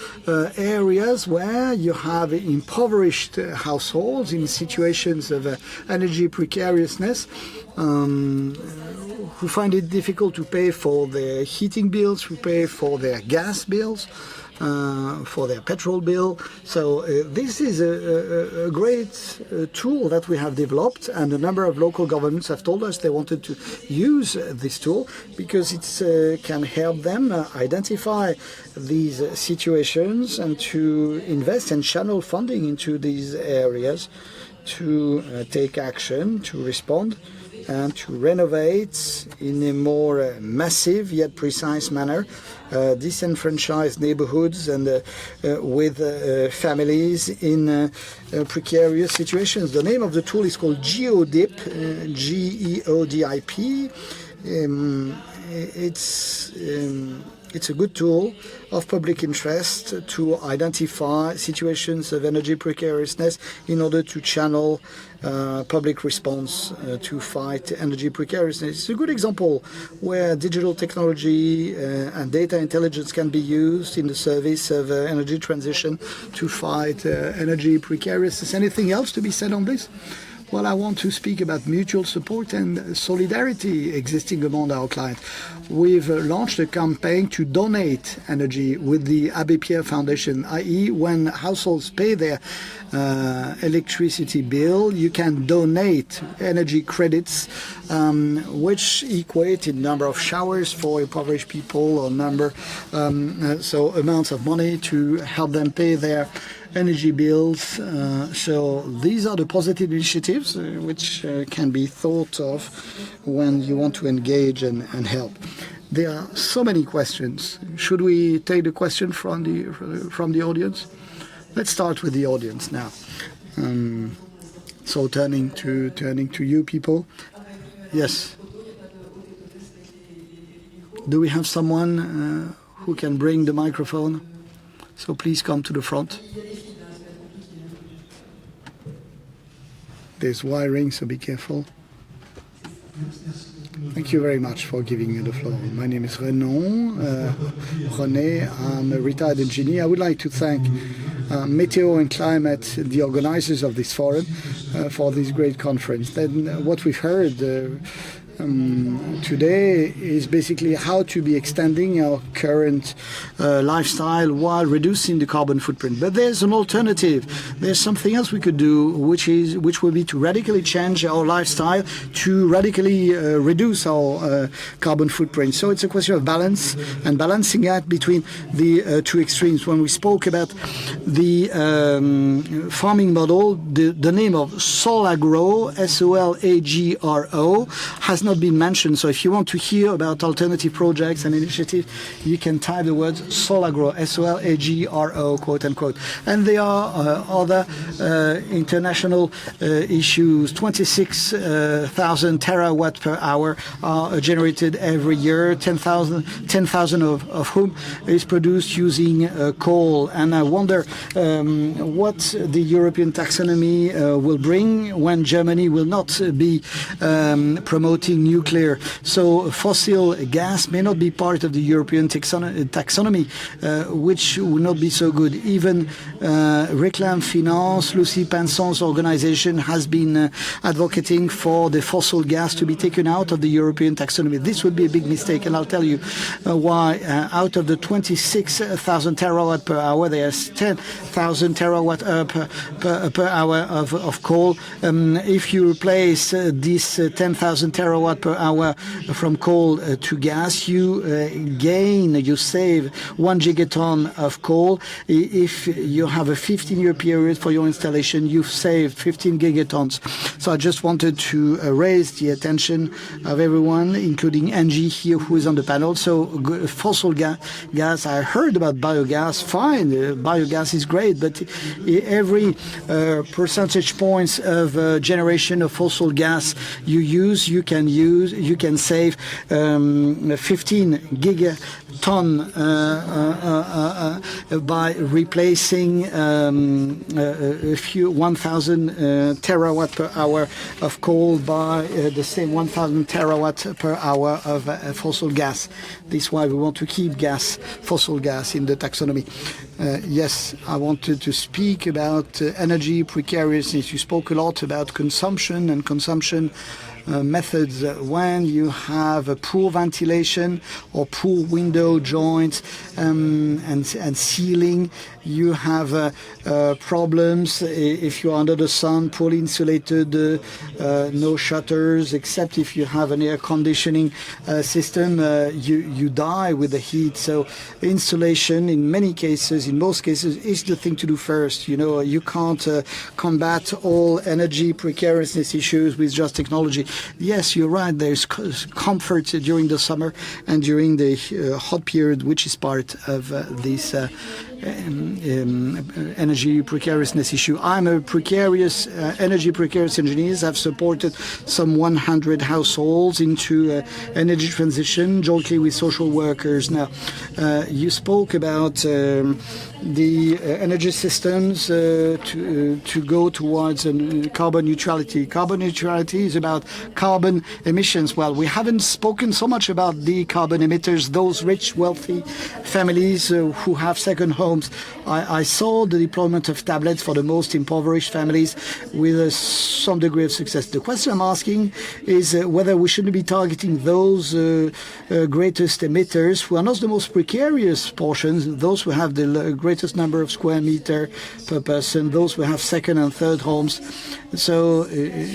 areas where you have impoverished households in situations of energy precariousness, who find it difficult to pay for their heating bills, who pay for their gas bills, for their petrol bill. So this is a great tool that we have developed, and a number of local governments have told us they wanted to use this tool because it can help them identify these situations and to invest and channel funding into these areas to take action, to respond, and to renovate in a more massive yet precise manner disenfranchised neighborhoods and with families in precarious situations. The name of the tool is called GeoDeep, G-E-O-D-I-P. It's a good tool of public interest to identify situations of energy precariousness in order to channel public response to fight energy precariousness. It's a good example where digital technology and data intelligence can be used in the service of energy transition to fight energy precariousness. Anything else to be said on this? Well, I want to speak about mutual support and solidarity existing among our clients. We've launched a campaign to donate energy with the Abbé Pierre Foundation, i.e. when households pay their electricity bill, you can donate energy credits, which equate in number of showers for impoverished people, or so amounts of money to help them pay their energy bills. So these are the positive initiatives which can be thought of when you want to engage and help. There are so many questions. Should we take the question from the audience? Let's start with the audience now. So turning to you people. Yes. Do we have someone who can bring the microphone? So please come to the front. There's wiring, so be careful. Thank you very much for giving me the floor. My name is René. I'm a retired engineer. I would like to thank Meteo and Climate, the organizers of this forum, for this great conference. Then what we've heard today is basically how to be extending our current lifestyle while reducing the carbon footprint. But there's an alternative. There's something else we could do, which will be to radically change our lifestyle, to radically reduce our carbon footprint. So it's a question of balance and balancing act between the two extremes. When we spoke about the farming model, the name of Solagro, SOLAGRO, has not been mentioned. So if you want to hear about alternative projects and initiatives, you can type the words Solagro, SOLAGRO, quote unquote. And there are other international issues. 26,000 terawatt per hour are generated every year, 10,000 of whom is produced using coal. And I wonder what the European taxonomy will bring when Germany will not be promoting nuclear. So fossil gas may not be part of the European taxonomy, which will not be so good. Even Reclaim Finance, Lucy Pinson's organization, has been advocating for the fossil gas to be taken out of the European taxonomy. This would be a big mistake, and I'll tell you why. Out of the 26,000 terawatt per hour, there's 10,000 terawatt per hour of coal. If you replace this 10,000 terawatt per hour from coal to gas, you save 1 gigaton of coal. If you have a 15-year period for your installation, you've saved 15 gigatons. So I just wanted to raise the attention of everyone, including ENGIE here, who is on the panel. So fossil gas, I heard about biogas. Fine, biogas is great, but every percentage points of generation of fossil gas you can save 15 gigaton by replacing a few 1,000 terawatt per hour of coal by the same 1,000 terawatt per hour of fossil gas. This is why we want to keep fossil gas in the taxonomy. Yes, I wanted to speak about energy precariousness. You spoke a lot about consumption and consumption methods. When you have a poor ventilation or poor window joints and ceiling, you have problems. If you're under the sun, poorly insulated, no shutters, except if you have an air conditioning system, you die with the heat. So insulation, in most cases, is the thing to do first. You know, you can't combat all energy precariousness issues with just technology. Yes, you're right. There's comfort during the summer and during the hot period, which is part of this energy precariousness issue. I'm a energy precarious engineer. I've supported some 100 households into energy transition jointly with social workers. Now, you spoke about the energy systems to go towards carbon neutrality. Carbon neutrality is about carbon emissions. Well, we haven't spoken so much about the carbon emitters, those rich, wealthy families who have second homes. I saw the deployment of tablets for the most impoverished families with some degree of success. The question I'm asking is whether we shouldn't be targeting those greatest emitters who are not the most precarious portions, those who have the greatest number of square meter per person, those who have second and third homes. So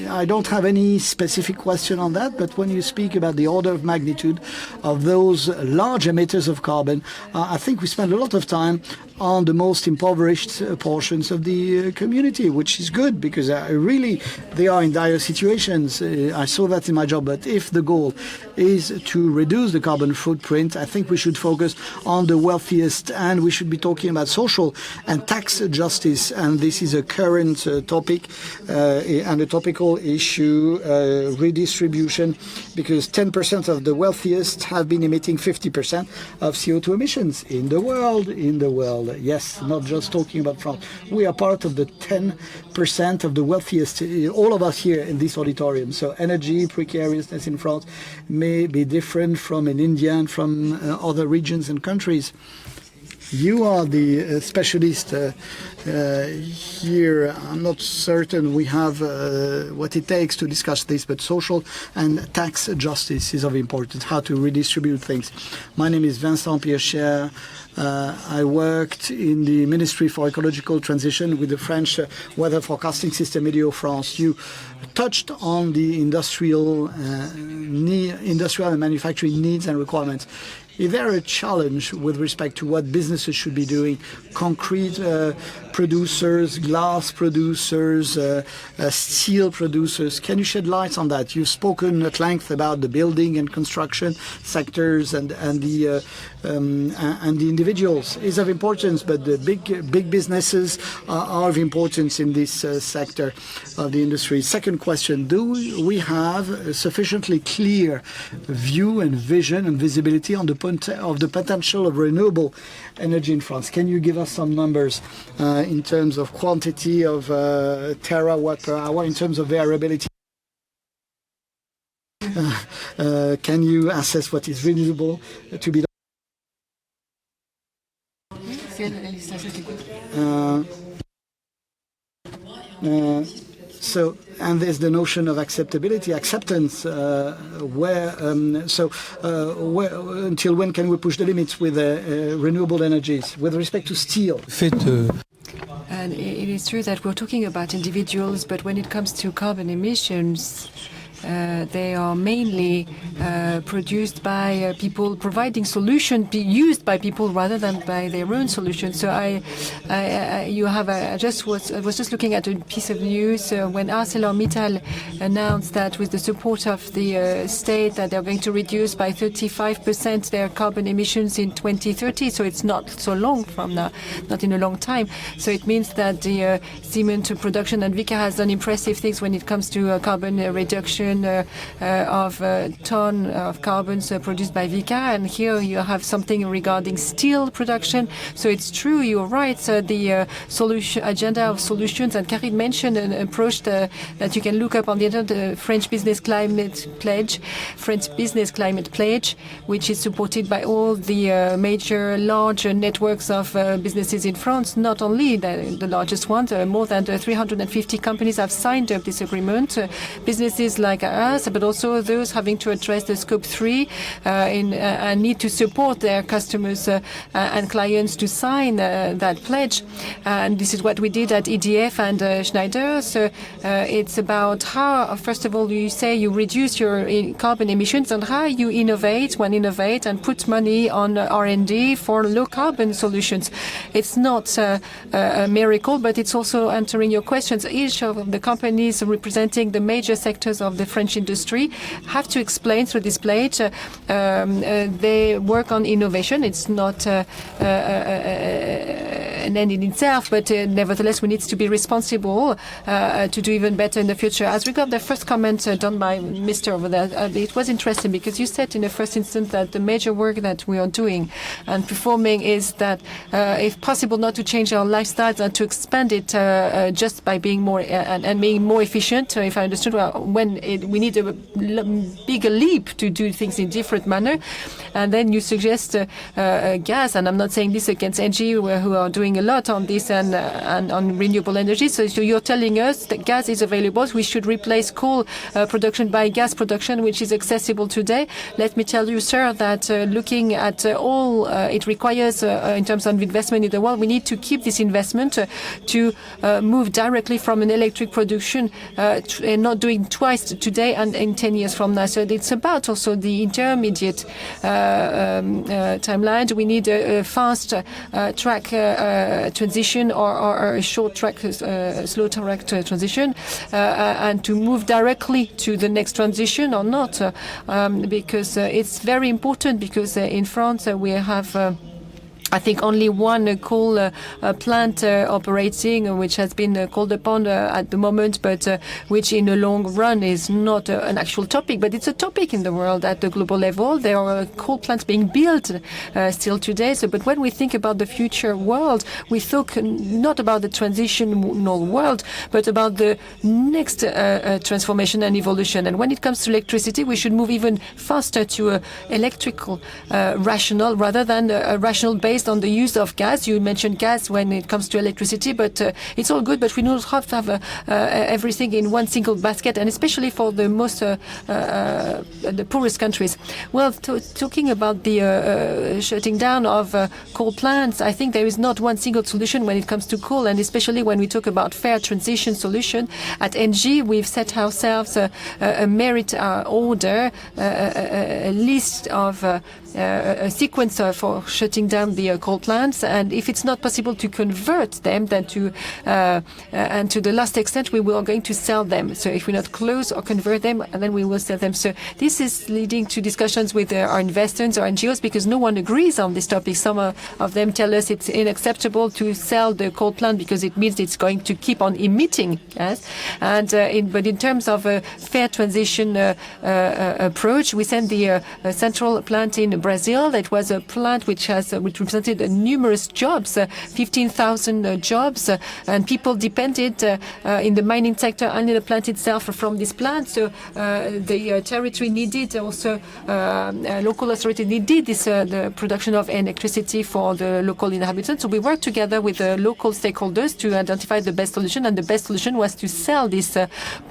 I don't have any specific question on that, but when you speak about the order of magnitude of those large emitters of carbon, I think we spend a lot of time on the most impoverished portions of the community, which is good because really they are in dire situations. I saw that in my job. But if the goal is to reduce the carbon footprint, I think we should focus on the wealthiest, and we should be talking about social and tax justice. And this is a current topic and a topical issue, redistribution, because 10% of the wealthiest have been emitting 50% of CO2 emissions in the world. Yes, not just talking about France. We are part of the 10% of the wealthiest, all of us here in this auditorium. So energy precariousness in France may be different from in India and from other regions and countries. You are the specialist here. I'm not certain we have what it takes to discuss this, but social and tax justice is of importance, how to redistribute things. My name is Vincent Piercher. I worked in the Ministry for Ecological Transition with the French weather forecasting system Météo France. You touched on the industrial and manufacturing needs and requirements. Is there a challenge with respect to what businesses should be doing? Concrete producers, glass producers, steel producers. Can you shed light on that? You've spoken at length about the building and construction sectors and the individuals is of importance, but the big businesses are of importance in this sector of the industry. Second question: do we have a sufficiently clear view and vision and visibility on the potential of renewable energy in France? Can you give us some numbers in terms of quantity of terawatt per hour, in terms of variability? Can you assess what is reasonable to be done? So, and there's the notion of acceptance. Until when can we push the limits with renewable energies with respect to steel? And it is true that we're talking about individuals, but when it comes to carbon emissions, they are mainly produced by people providing solutions, used by people rather than by their own solutions. So I was just looking at a piece of news when ArcelorMittal announced that with the support of the state that they're going to reduce by 35% their carbon emissions in 2030. So it's not so long from now, not in a long time. So it means that the cement production and Vicat has done impressive things when it comes to carbon reduction of ton of carbons produced by Vicat, and here you have something regarding steel production. So it's true, you're right. The solution agenda of solutions, and Carine mentioned an approach that you can look up on the internet, the French Business Climate Pledge, which is supported by all the major large networks of businesses in France. Not only the largest ones, more than 350 companies have signed up this agreement. Businesses like us, but also those having to address the Scope 3 and need to support their customers and clients to sign that pledge. And this is what we did at EDF and Schneider. So it's about how, first of all, you say you reduce your carbon emissions, and how you innovate and put money on R&D for low carbon solutions. It's not a miracle, but it's also answering your questions. Each of the companies representing the major sectors of the French industry have to explain through this pledge. They work on innovation. It's not an end in itself, but nevertheless, we need to be responsible to do even better in the future. As regards the first comment done by Mr. over there, it was interesting because you said in the first instance that the major work that we are doing and performing is that, if possible, not to change our lifestyles and to expand it just by being more and being more efficient. If I understood well, we need a bigger leap to do things in different manner. And then you suggest gas, and I'm not saying this against ENGIE, who are doing a lot on this and on renewable energy. So you're telling us that gas is available. We should replace coal production by gas production, which is accessible today. Let me tell you, sir, that looking at all it requires in terms of investment in the world, we need to keep this investment to move directly from an electric production and not doing twice today and in 10 years from now. So it's about also the intermediate timeline. We need a fast track transition or a short track, slow track transition, and to move directly to the next transition or not, because it's very important, because in France we have I think only one coal plant operating, which has been called upon at the moment, but which in the long run is not an actual topic, but it's a topic in the world at the global level. There are coal plants being built still today. So, but when we think about the future world, we think not about the transitional world, but about the next transformation and evolution. And when it comes to electricity, we should move even faster to electrical rational rather than a rational based based on the use of gas. You mentioned gas when it comes to electricity, but it's all good, but we don't have to have everything in one single basket, and especially for the most the poorest countries. Well, talking about the shutting down of coal plants, I think there is not one single solution when it comes to coal, and especially when we talk about fair transition solution. At ENGIE, we've set ourselves a merit order, a list of a sequence for shutting down the coal plants, and if it's not possible to convert them, then and to the last extent we are going to sell them. So if we not close or convert them, and then we will sell them. So this is leading to discussions with our investors or NGOs, because no one agrees on this topic. Some of them tell us it's unacceptable to sell the coal plant because it means it's going to keep on emitting gas. And but in terms of a fair transition approach, we sent the central plant in Brazil. That was a plant which represented numerous jobs, 15,000 jobs, and people depended in the mining sector and in the plant itself from this plant. So the territory needed also, local authority needed this the production of electricity for the local inhabitants. So we worked together with the local stakeholders to identify the best solution, and the best solution was to sell this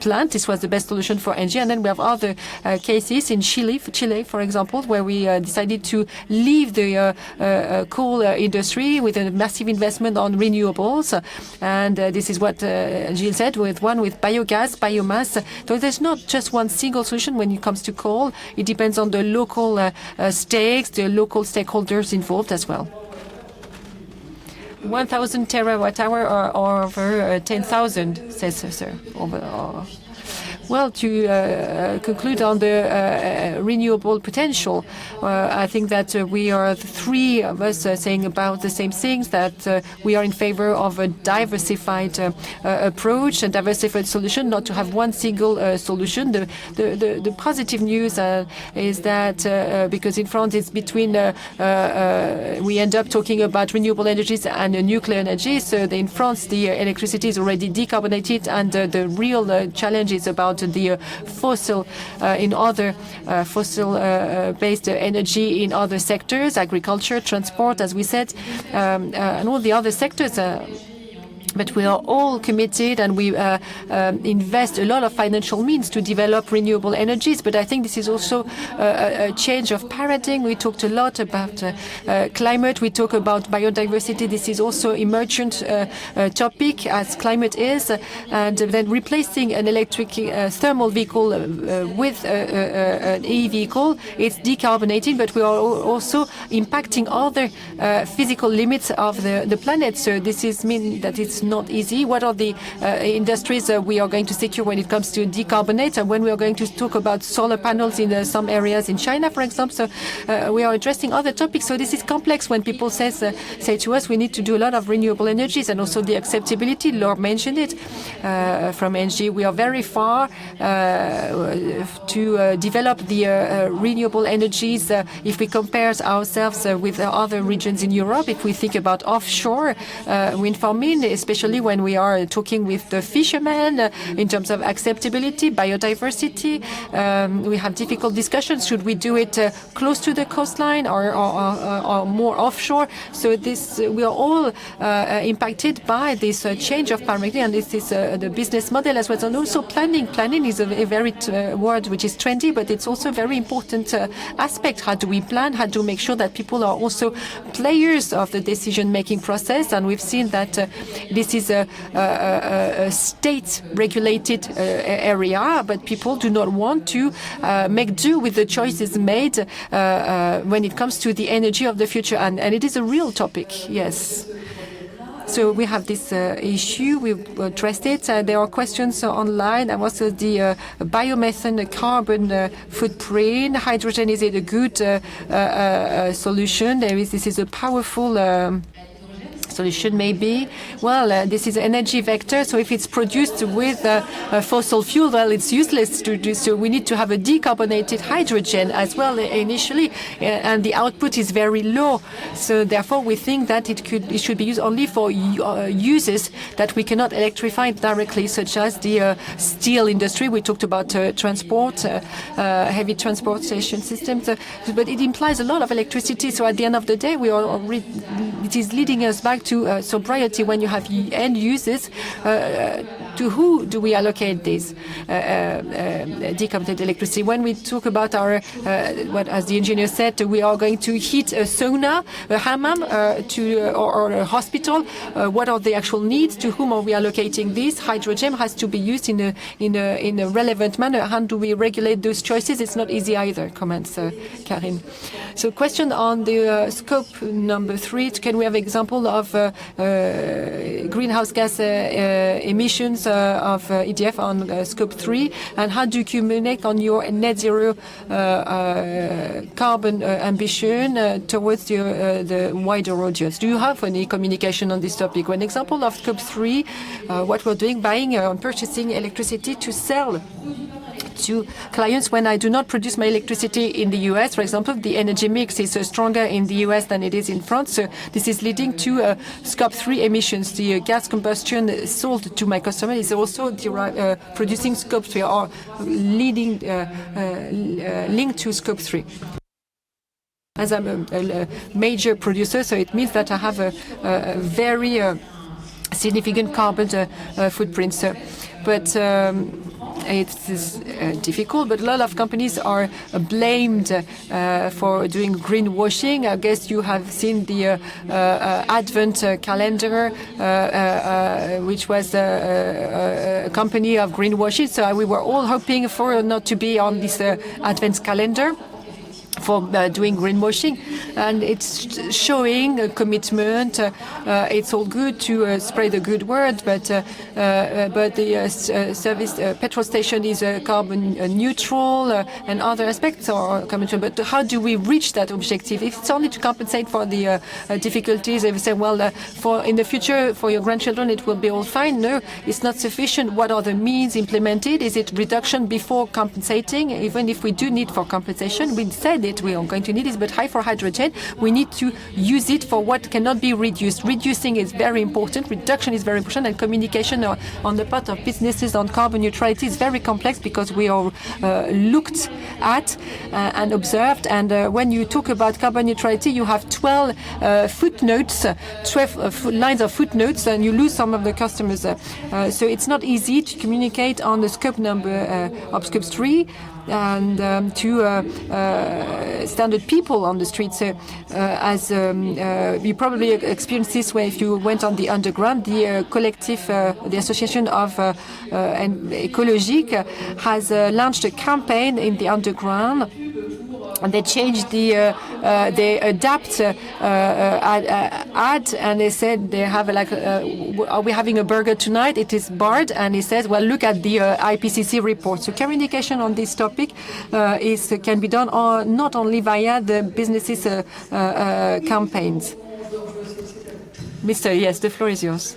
plant. This was the best solution for ENGIE. And then we have other cases in Chile, for example, where we decided to leave the coal industry with a massive investment on renewables. And this is what Gilles said, with biogas, biomass. So there's not just one single solution when it comes to coal. It depends on the local stakes, the local stakeholders involved as well. 1,000 terawatt-hour or over 10,000, says sir. Well, to conclude on the renewable potential, I think that we are the three of us saying about the same things, that we are in favor of a diversified approach and diversified solution, not to have one single solution. The positive news is that because in France it's between, we end up talking about renewable energies and nuclear energy. So in France the electricity is already decarbonated, and the real challenge is about the fossil in other fossil-based energy in other sectors, agriculture, transport, as we said, and all the other sectors. But we are all committed, and we invest a lot of financial means to develop renewable energies. But I think this is also a change of paradigm. We talked a lot about climate. We talk about biodiversity. This is also emergent topic, as climate is. And then replacing an electric thermal vehicle with an e-vehicle, it's decarbonating, but we are also impacting other physical limits of the planet. So this is mean that it's not easy. What are the industries we are going to secure when it comes to decarbonate? And when we are going to talk about solar panels in some areas in China, for example, so we are addressing other topics. So this is complex when people say to us we need to do a lot of renewable energies, and also the acceptability. Laure mentioned it. From ENGIE, we are very far to develop the renewable energies if we compare ourselves with other regions in Europe. If we think about offshore wind farming, especially when we are talking with the fishermen in terms of acceptability, biodiversity, we have difficult discussions. Should we do it close to the coastline or more offshore? So this, we are all impacted by this change of paradigm, and this is the business model as well. And also planning. Planning is a very word which is trendy, but it's also a very important aspect. How do we plan? How do we make sure that people are also players of the decision-making process? And we've seen that this is a state-regulated area, but people do not want to make do with the choices made when it comes to the energy of the future. And it is a real topic, yes. So we have this issue, we've addressed it. There are questions online, and also the biomethane carbon footprint. Hydrogen, is it a good solution? This is a powerful solution may be, well, this is an energy vector, so if it's produced with a fossil fuel, well, it's useless to do so. We need to have a decarbonated hydrogen as well initially, and the output is very low. So therefore, we think that it should be used only for uses that we cannot electrify directly, such as the steel industry. We talked about transport, heavy transportation systems, but it implies a lot of electricity. So at the end of the day, it is leading us back to sobriety. When you have end users, to who do we allocate this decarbonated electricity? When we talk about our, as the engineer said, we are going to heat a sauna, a hammam, or a hospital. What are the actual needs? To whom are we allocating this? Hydrogen has to be used in a relevant manner. How do we regulate those choices? It's not easy either, comments Carine. So question on the scope number 3. Can we have an example of greenhouse gas emissions of EDF on scope 3, and how do you communicate on your net zero carbon ambition towards the wider audience? Do you have any communication on this topic? One example of scope 3, what we're doing, buying and purchasing electricity to sell to clients when I do not produce my electricity in the US. For example, the energy mix is stronger in the US than it is in France. So this is leading to scope 3 emissions. The gas combustion sold to my customer is also producing scope 3 or leading linked to scope 3. As I'm a major producer, so it means that I have a very significant carbon footprint. So, but it's difficult, but a lot of companies are blamed for doing greenwashing. I guess you have seen the Advent calendar, which was a company of greenwashing. So we were all hoping for not to be on this Advent calendar for doing greenwashing, and it's showing a commitment. It's all good to spread a good word, but the service petrol station is carbon neutral, and other aspects are carbon neutral. But how do we reach that objective? If it's only to compensate for the difficulties, if we say, well, for in the future for your grandchildren it will be all fine. No, it's not sufficient. What are the means implemented? Is it reduction before compensating? Even if we do need for compensation, we said we are going to need it, but high for hydrogen, we need to use it for what cannot be reduced. Reducing is very important, reduction is very important, and communication on the part of businesses on carbon neutrality is very complex because we are looked at and observed. And when you talk about carbon neutrality, you have 12 footnotes, 12 lines of footnotes, and you lose some of the customers. So it's not easy to communicate on the scope number of scope 3 and to standard people on the street. So as you probably experienced this way if you went on the underground, the collective, the association of Écologique has launched a campaign in the underground. And they changed they adapt ad, and they said they have like, are we having a burger tonight? It is barred, and he says, well, look at the IPCC report. So communication on this topic can be done not only via the businesses' campaigns. Mr. Yes, the floor is yours.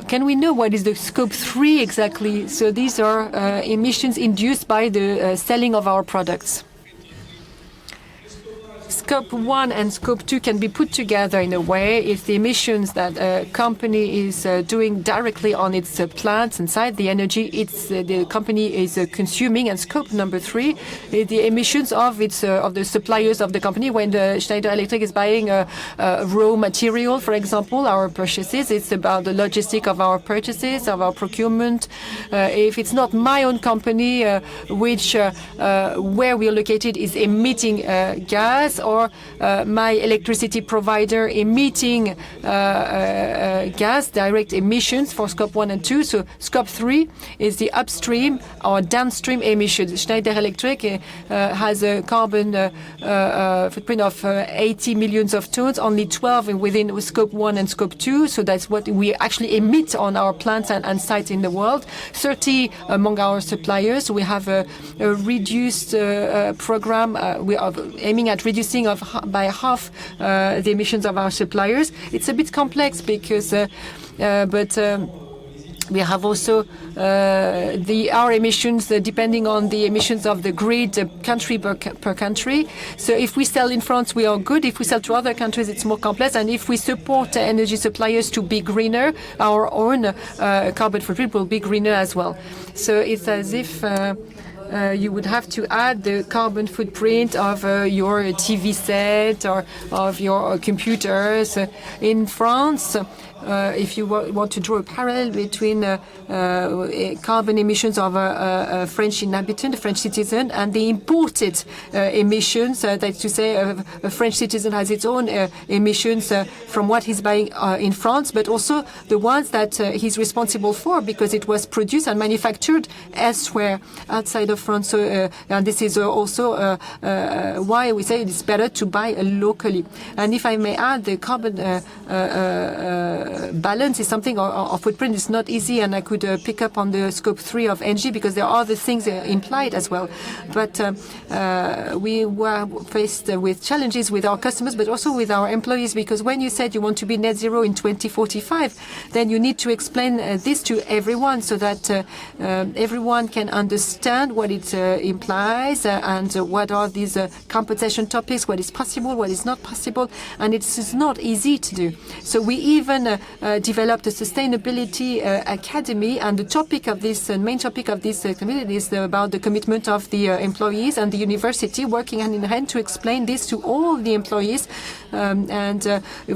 Can we know what is the scope 3 exactly? So these are emissions induced by the selling of our products. Scope 1 and Scope 2 can be put together in a way. It's the emissions that a company is doing directly on its plants inside the energy the company is consuming. And Scope number 3 is the emissions of the suppliers of the company. When the Schneider Electric is buying raw material, for example, our purchases, it's about the logistic of our purchases, of our procurement. If it's not my own company, where we are located is emitting gas, or my electricity provider emitting gas, direct emissions for Scope 1 and 2. So Scope 3 is the upstream or downstream emissions. Schneider Electric has a carbon footprint of 80 millions of tons, only 12 within Scope 1 and Scope 2. So that's what we actually emit on our plants and sites in the world. 30 among our suppliers. We have a reduced program. We are aiming at reducing reducing by half the emissions of our suppliers. It's a bit complex because, we have also our emissions depending on the emissions of the grid country per country. So if we sell in France, we are good. If we sell to other countries, it's more complex. And if we support energy suppliers to be greener, our own carbon footprint will be greener as well. So it's as if you would have to add the carbon footprint of your TV set or of your computers. In France, if you want to draw a parallel between carbon emissions of a French inhabitant, a French citizen, and the imported emissions, that's to say a French citizen has its own emissions from what he's buying in France, but also the ones that he's responsible for because it was produced and manufactured elsewhere outside of France. So, and this is also why we say it's better to buy locally. And if I may add, the carbon balance is something, or footprint is not easy, and I could pick up on the scope 3 of ENGIE because there are other things implied as well. But we were faced with challenges with our customers, but also with our employees, because when you said you want to be net zero in 2045, then you need to explain this to everyone so that everyone can understand what it implies and what are these compensation topics, what is possible, what is not possible, and it's not easy to do. So we even developed a sustainability academy, and the topic of this, main topic of this committee is about the commitment of the employees and the university working hand in hand to explain this to all the employees. And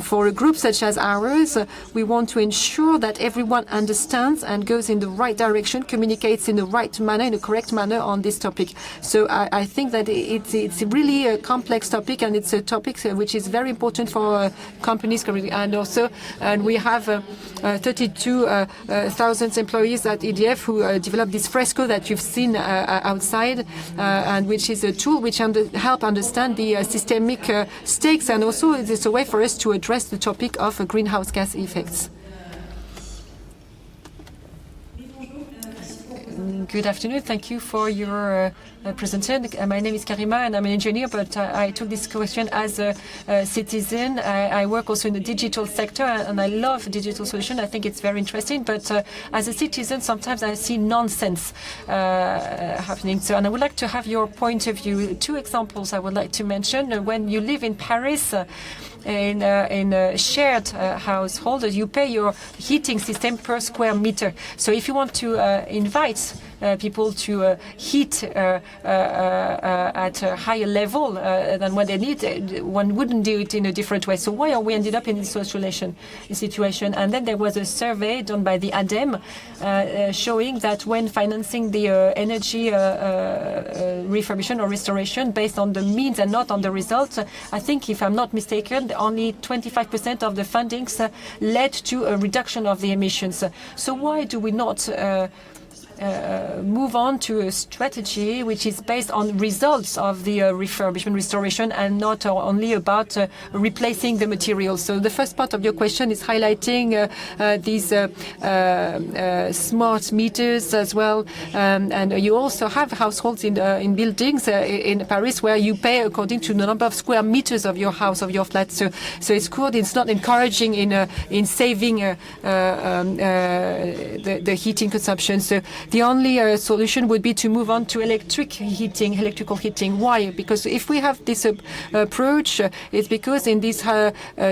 for a group such as ours, we want to ensure that everyone understands and goes in the right direction, communicates in the right manner, in the correct manner on this topic. So I think that it's really a complex topic, and it's a topic which is very important for companies, and we have 32,000 employees at EDF who developed this fresco that you've seen outside, and which is a tool which help understand the systemic stakes, and also it's a way for us to address the topic of greenhouse gas effects. Good afternoon. Thank you for your presentation. My name is Carine and I'm an engineer, but I took this question as a citizen. I work also in the digital sector, and I love digital solutions. I think it's very interesting, but as a citizen, sometimes I see nonsense happening. So, and I would like to have your point of view. Two examples I would like to mention. When you live in Paris, in a shared household, you pay your heating system per square meter. So if you want to invite people to heat at a higher level than what they need, one wouldn't do it in a different way. So why are we ended up in this situation? And then there was a survey done by the ADEME showing that when financing the energy refurbishment or restoration based on the means and not on the results, I think, if I'm not mistaken, only 25% of the fundings led to a reduction of the emissions. So why do we not move on to a strategy which is based on results of the refurbishment, restoration, and not only about replacing the materials? So the first part of your question is highlighting these smart meters as well, and you also have households in buildings in Paris where you pay according to the number of square meters of your house, of your flat. So it's good. It's not encouraging in saving the heating consumption. So the only solution would be to move on to electrical heating. Why? Because if we have this approach, it's because in these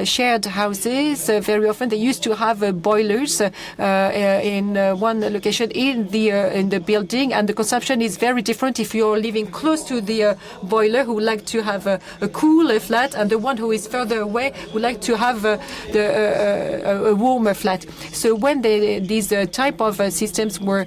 shared houses, very often they used to have boilers in one location in the building, and the consumption is very different if you're living close to the boiler, who would like to have a cool flat, and the one who is further away would like to have a warmer flat. So when these type of systems were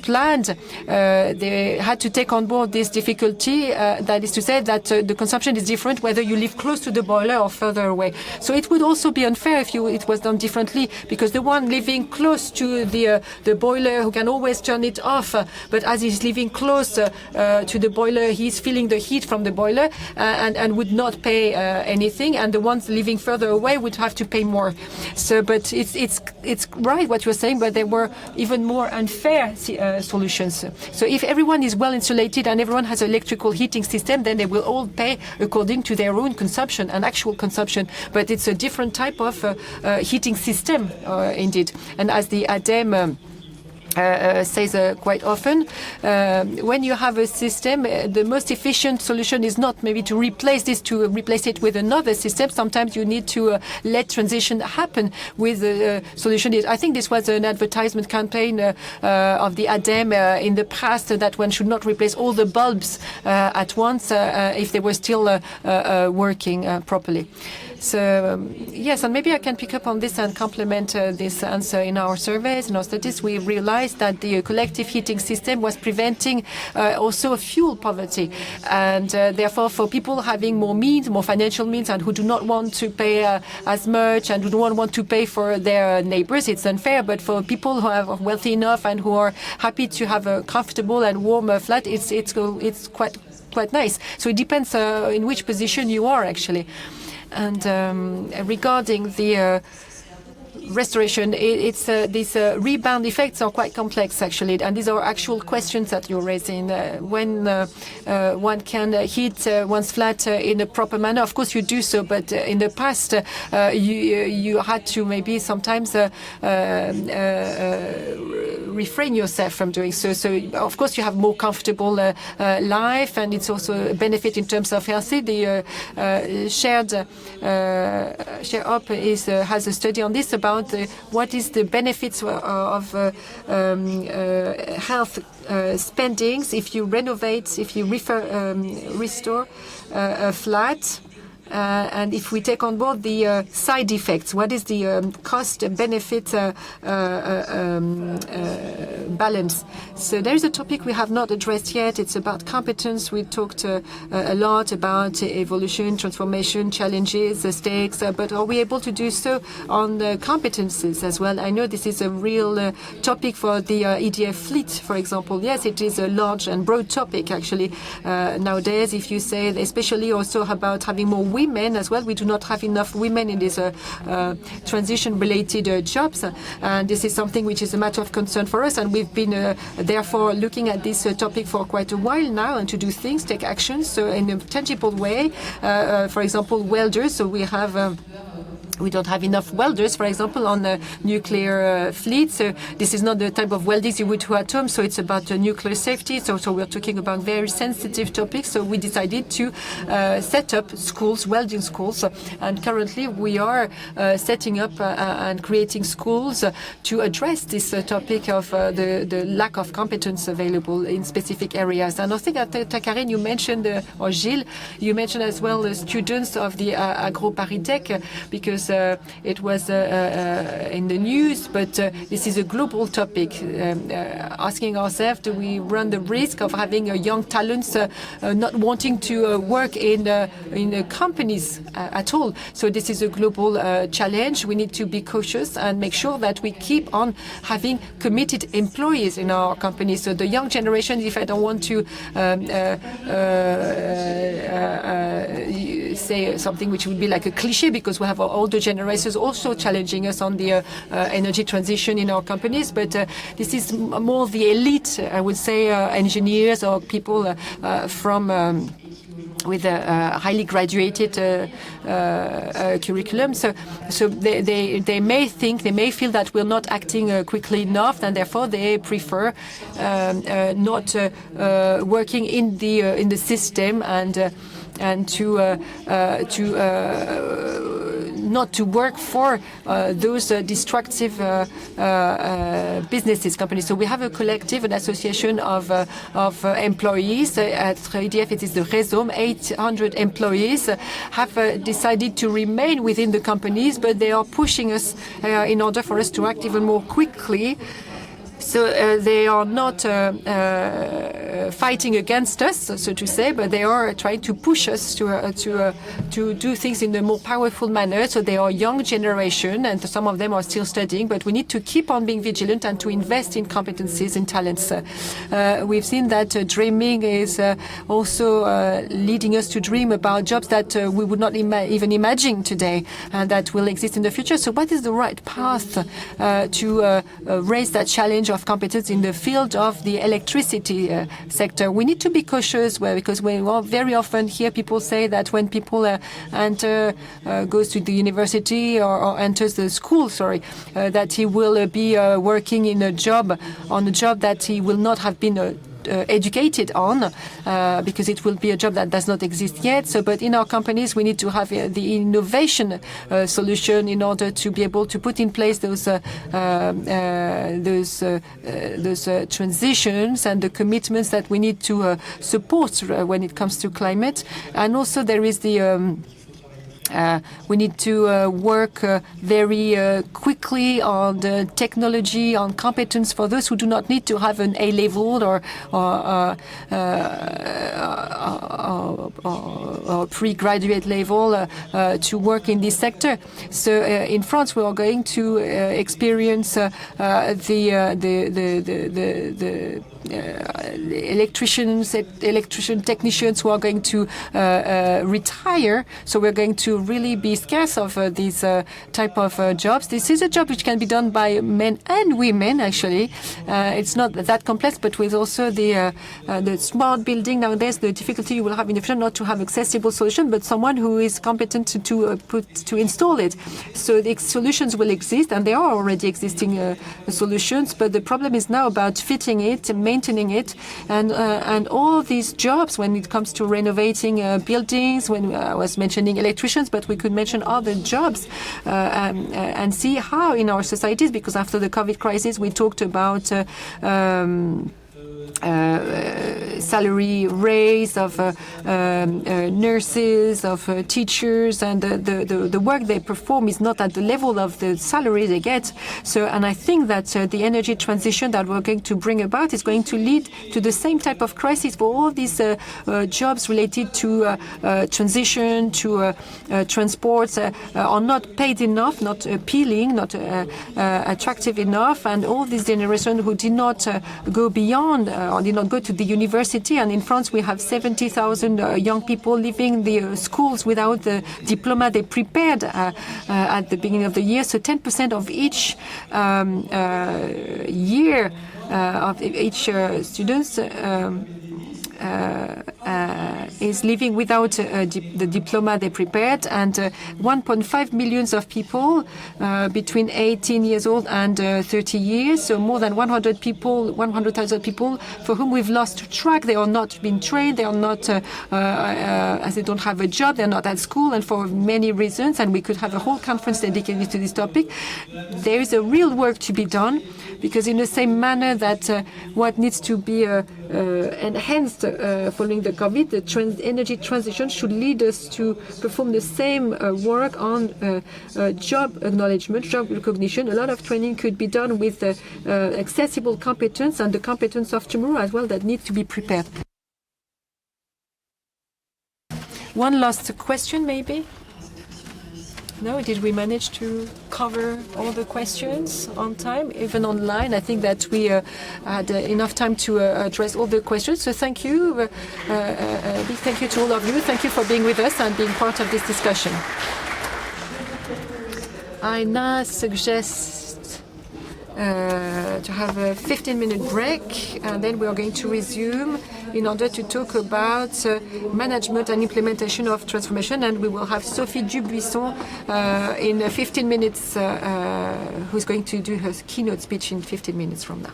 planned, they had to take on board this difficulty, that is to say that the consumption is different whether you live close to the boiler or further away. So it would also be unfair if it was done differently, because the one living close to the boiler, who can always turn it off, but as he's living close to the boiler, he's feeling the heat from the boiler and would not pay anything, and the ones living further away would have to pay more. So, but it's right what you're saying, but there were even more unfair solutions. So if everyone is well insulated and everyone has an electrical heating system, then they will all pay according to their own consumption and actual consumption. But it's a different type of heating system, indeed. And as the ADEME says quite often, when you have a system, the most efficient solution is not maybe to replace it with another system. Sometimes you need to let transition happen with a solution. I think this was an advertisement campaign of the ADEME in the past, that one should not replace all the bulbs at once if they were still working properly. So yes, and maybe I can pick up on this and complement this answer. In our surveys, in our studies, we realized that the collective heating system was preventing also fuel poverty. And therefore, for people having more means, more financial means, and who do not want to pay as much and who don't want to pay for their neighbors, it's unfair. But for people who are wealthy enough and who are happy to have a comfortable and warm flat, it's quite nice. So it depends in which position you are, actually. And regarding the restoration, these rebound effects are quite complex, actually, and these are actual questions that you're raising. When one can heat one's flat in a proper manner, of course you do so, but in the past you had to maybe sometimes refrain yourself from doing so. So of course you have more comfortable life, and it's also a benefit in terms of health. The Shared Up has a study on this about what is the benefits of health spendings if you renovate, if you restore a flat. And if we take on board the side effects, what is the cost-benefit balance? So there is a topic we have not addressed yet. It's about competence. We talked a lot about evolution, transformation, challenges, stakes, but are we able to do so on the competences as well? I know this is a real topic for the EDF fleet, for example. Yes, it is a large and broad topic, actually, nowadays. If you say, especially also about having more women as well. We do not have enough women in these transition-related jobs, and this is something which is a matter of concern for us. And we've been therefore looking at this topic for quite a while now, and to do things, take actions, so in a tangible way. For example, welders. So we have. We don't have enough welders, for example, on the nuclear fleet. So this is not the type of welding you would do at home. So it's about nuclear safety. So we're talking about very sensitive topics. So we decided to set up schools, welding schools. And currently we are setting up and creating schools to address this topic of the lack of competence available in specific areas. And I think that Carine, you mentioned, or Gilles, you mentioned as well the students of the Agro-Paris-Tech, because it was in the news, but this is a global topic. Asking ourselves, do we run the risk of having young talents not wanting to work in companies at all? So this is a global challenge. We need to be cautious and make sure that we keep on having committed employees in our companies. So the young generation, if I don't want to say something which would be like a cliche, because we have our older generations also challenging us on the energy transition in our companies, but this is more the elite, I would say, engineers or people from with a highly graduated curriculum. So they may feel that we're not acting quickly enough, and therefore they prefer not working in the system and to not to work for those destructive businesses, companies. So we have a collective, an association of employees. At EDF, it is the Réseau. 800 employees have decided to remain within the companies, but they are pushing us in order for us to act even more quickly. So they are not fighting against us, so to say, but they are trying to push us to do things in a more powerful manner. So they are young generation, and some of them are still studying, but we need to keep on being vigilant and to invest in competencies and talents. We've seen that dreaming is also leading us to dream about jobs that we would not even imagine today, and that will exist in the future. So what is the right path to raise that challenge of competence in the field of the electricity sector. We need to be cautious because we very often hear people say that when people goes to the university or enters the school, that he will be working in a job that he will not have been educated on because it will be a job that does not exist yet. But in our companies, we need to have the innovation solution in order to be able to put in place those transitions and the commitments that we need to support when it comes to climate. And also there is the we need to work very quickly on the technology, on competence for those who do not need to have an A-level or pre-graduate level to work in this sector. So in France, we are going to experience the electrician technicians who are going to retire. So we're going to really be scarce of these type of jobs. This is a job which can be done by men and women, actually. It's not that complex, but with also the smart building nowadays, the difficulty you will have in the future not to have accessible solution, but someone who is competent to install it. So the solutions will exist, and there are already existing solutions, but the problem is now about fitting it, maintaining it, and all these jobs when it comes to renovating buildings. When I was mentioning electricians, but we could mention other jobs and see how in our societies, because after the COVID crisis, we talked about salary raise of nurses, of teachers, and the work they perform is not at the level of the salary they get. So, and I think that the energy transition that we're going to bring about is going to lead to the same type of crisis for all these jobs related to transition, to transports, are not paid enough, not appealing, not attractive enough, and all these generation who did not go beyond or did not go to the university. And in France, we have 70,000 young people leaving the schools without the diploma they prepared at the beginning of the year. So 10% of each year of each students is living without the diploma they prepared, and 1.5 million of people between 18 years old and 30 years, so more than 100,000 people for whom we've lost track. They are not being trained, they are not, as they don't have a job, they're not at school, and for many reasons, and we could have a whole conference dedicated to this topic. There is a real work to be done, because in the same manner that what needs to be enhanced following the COVID, the energy transition should lead us to perform the same work on job acknowledgement, job recognition. A lot of training could be done with accessible competence and the competence of tomorrow as well that needs to be prepared. One last question, maybe? No, did we manage to cover all the questions on time, even online? I think that we had enough time to address all the questions. So thank you. Big thank you to all of you. Thank you for being with us and being part of this discussion. I now suggest to have a 15-minute break, and then we are going to resume in order to talk about management and implementation of transformation, and we will have Sophie Dubuisson in 15 minutes, who's going to do her keynote speech in 15 minutes from now.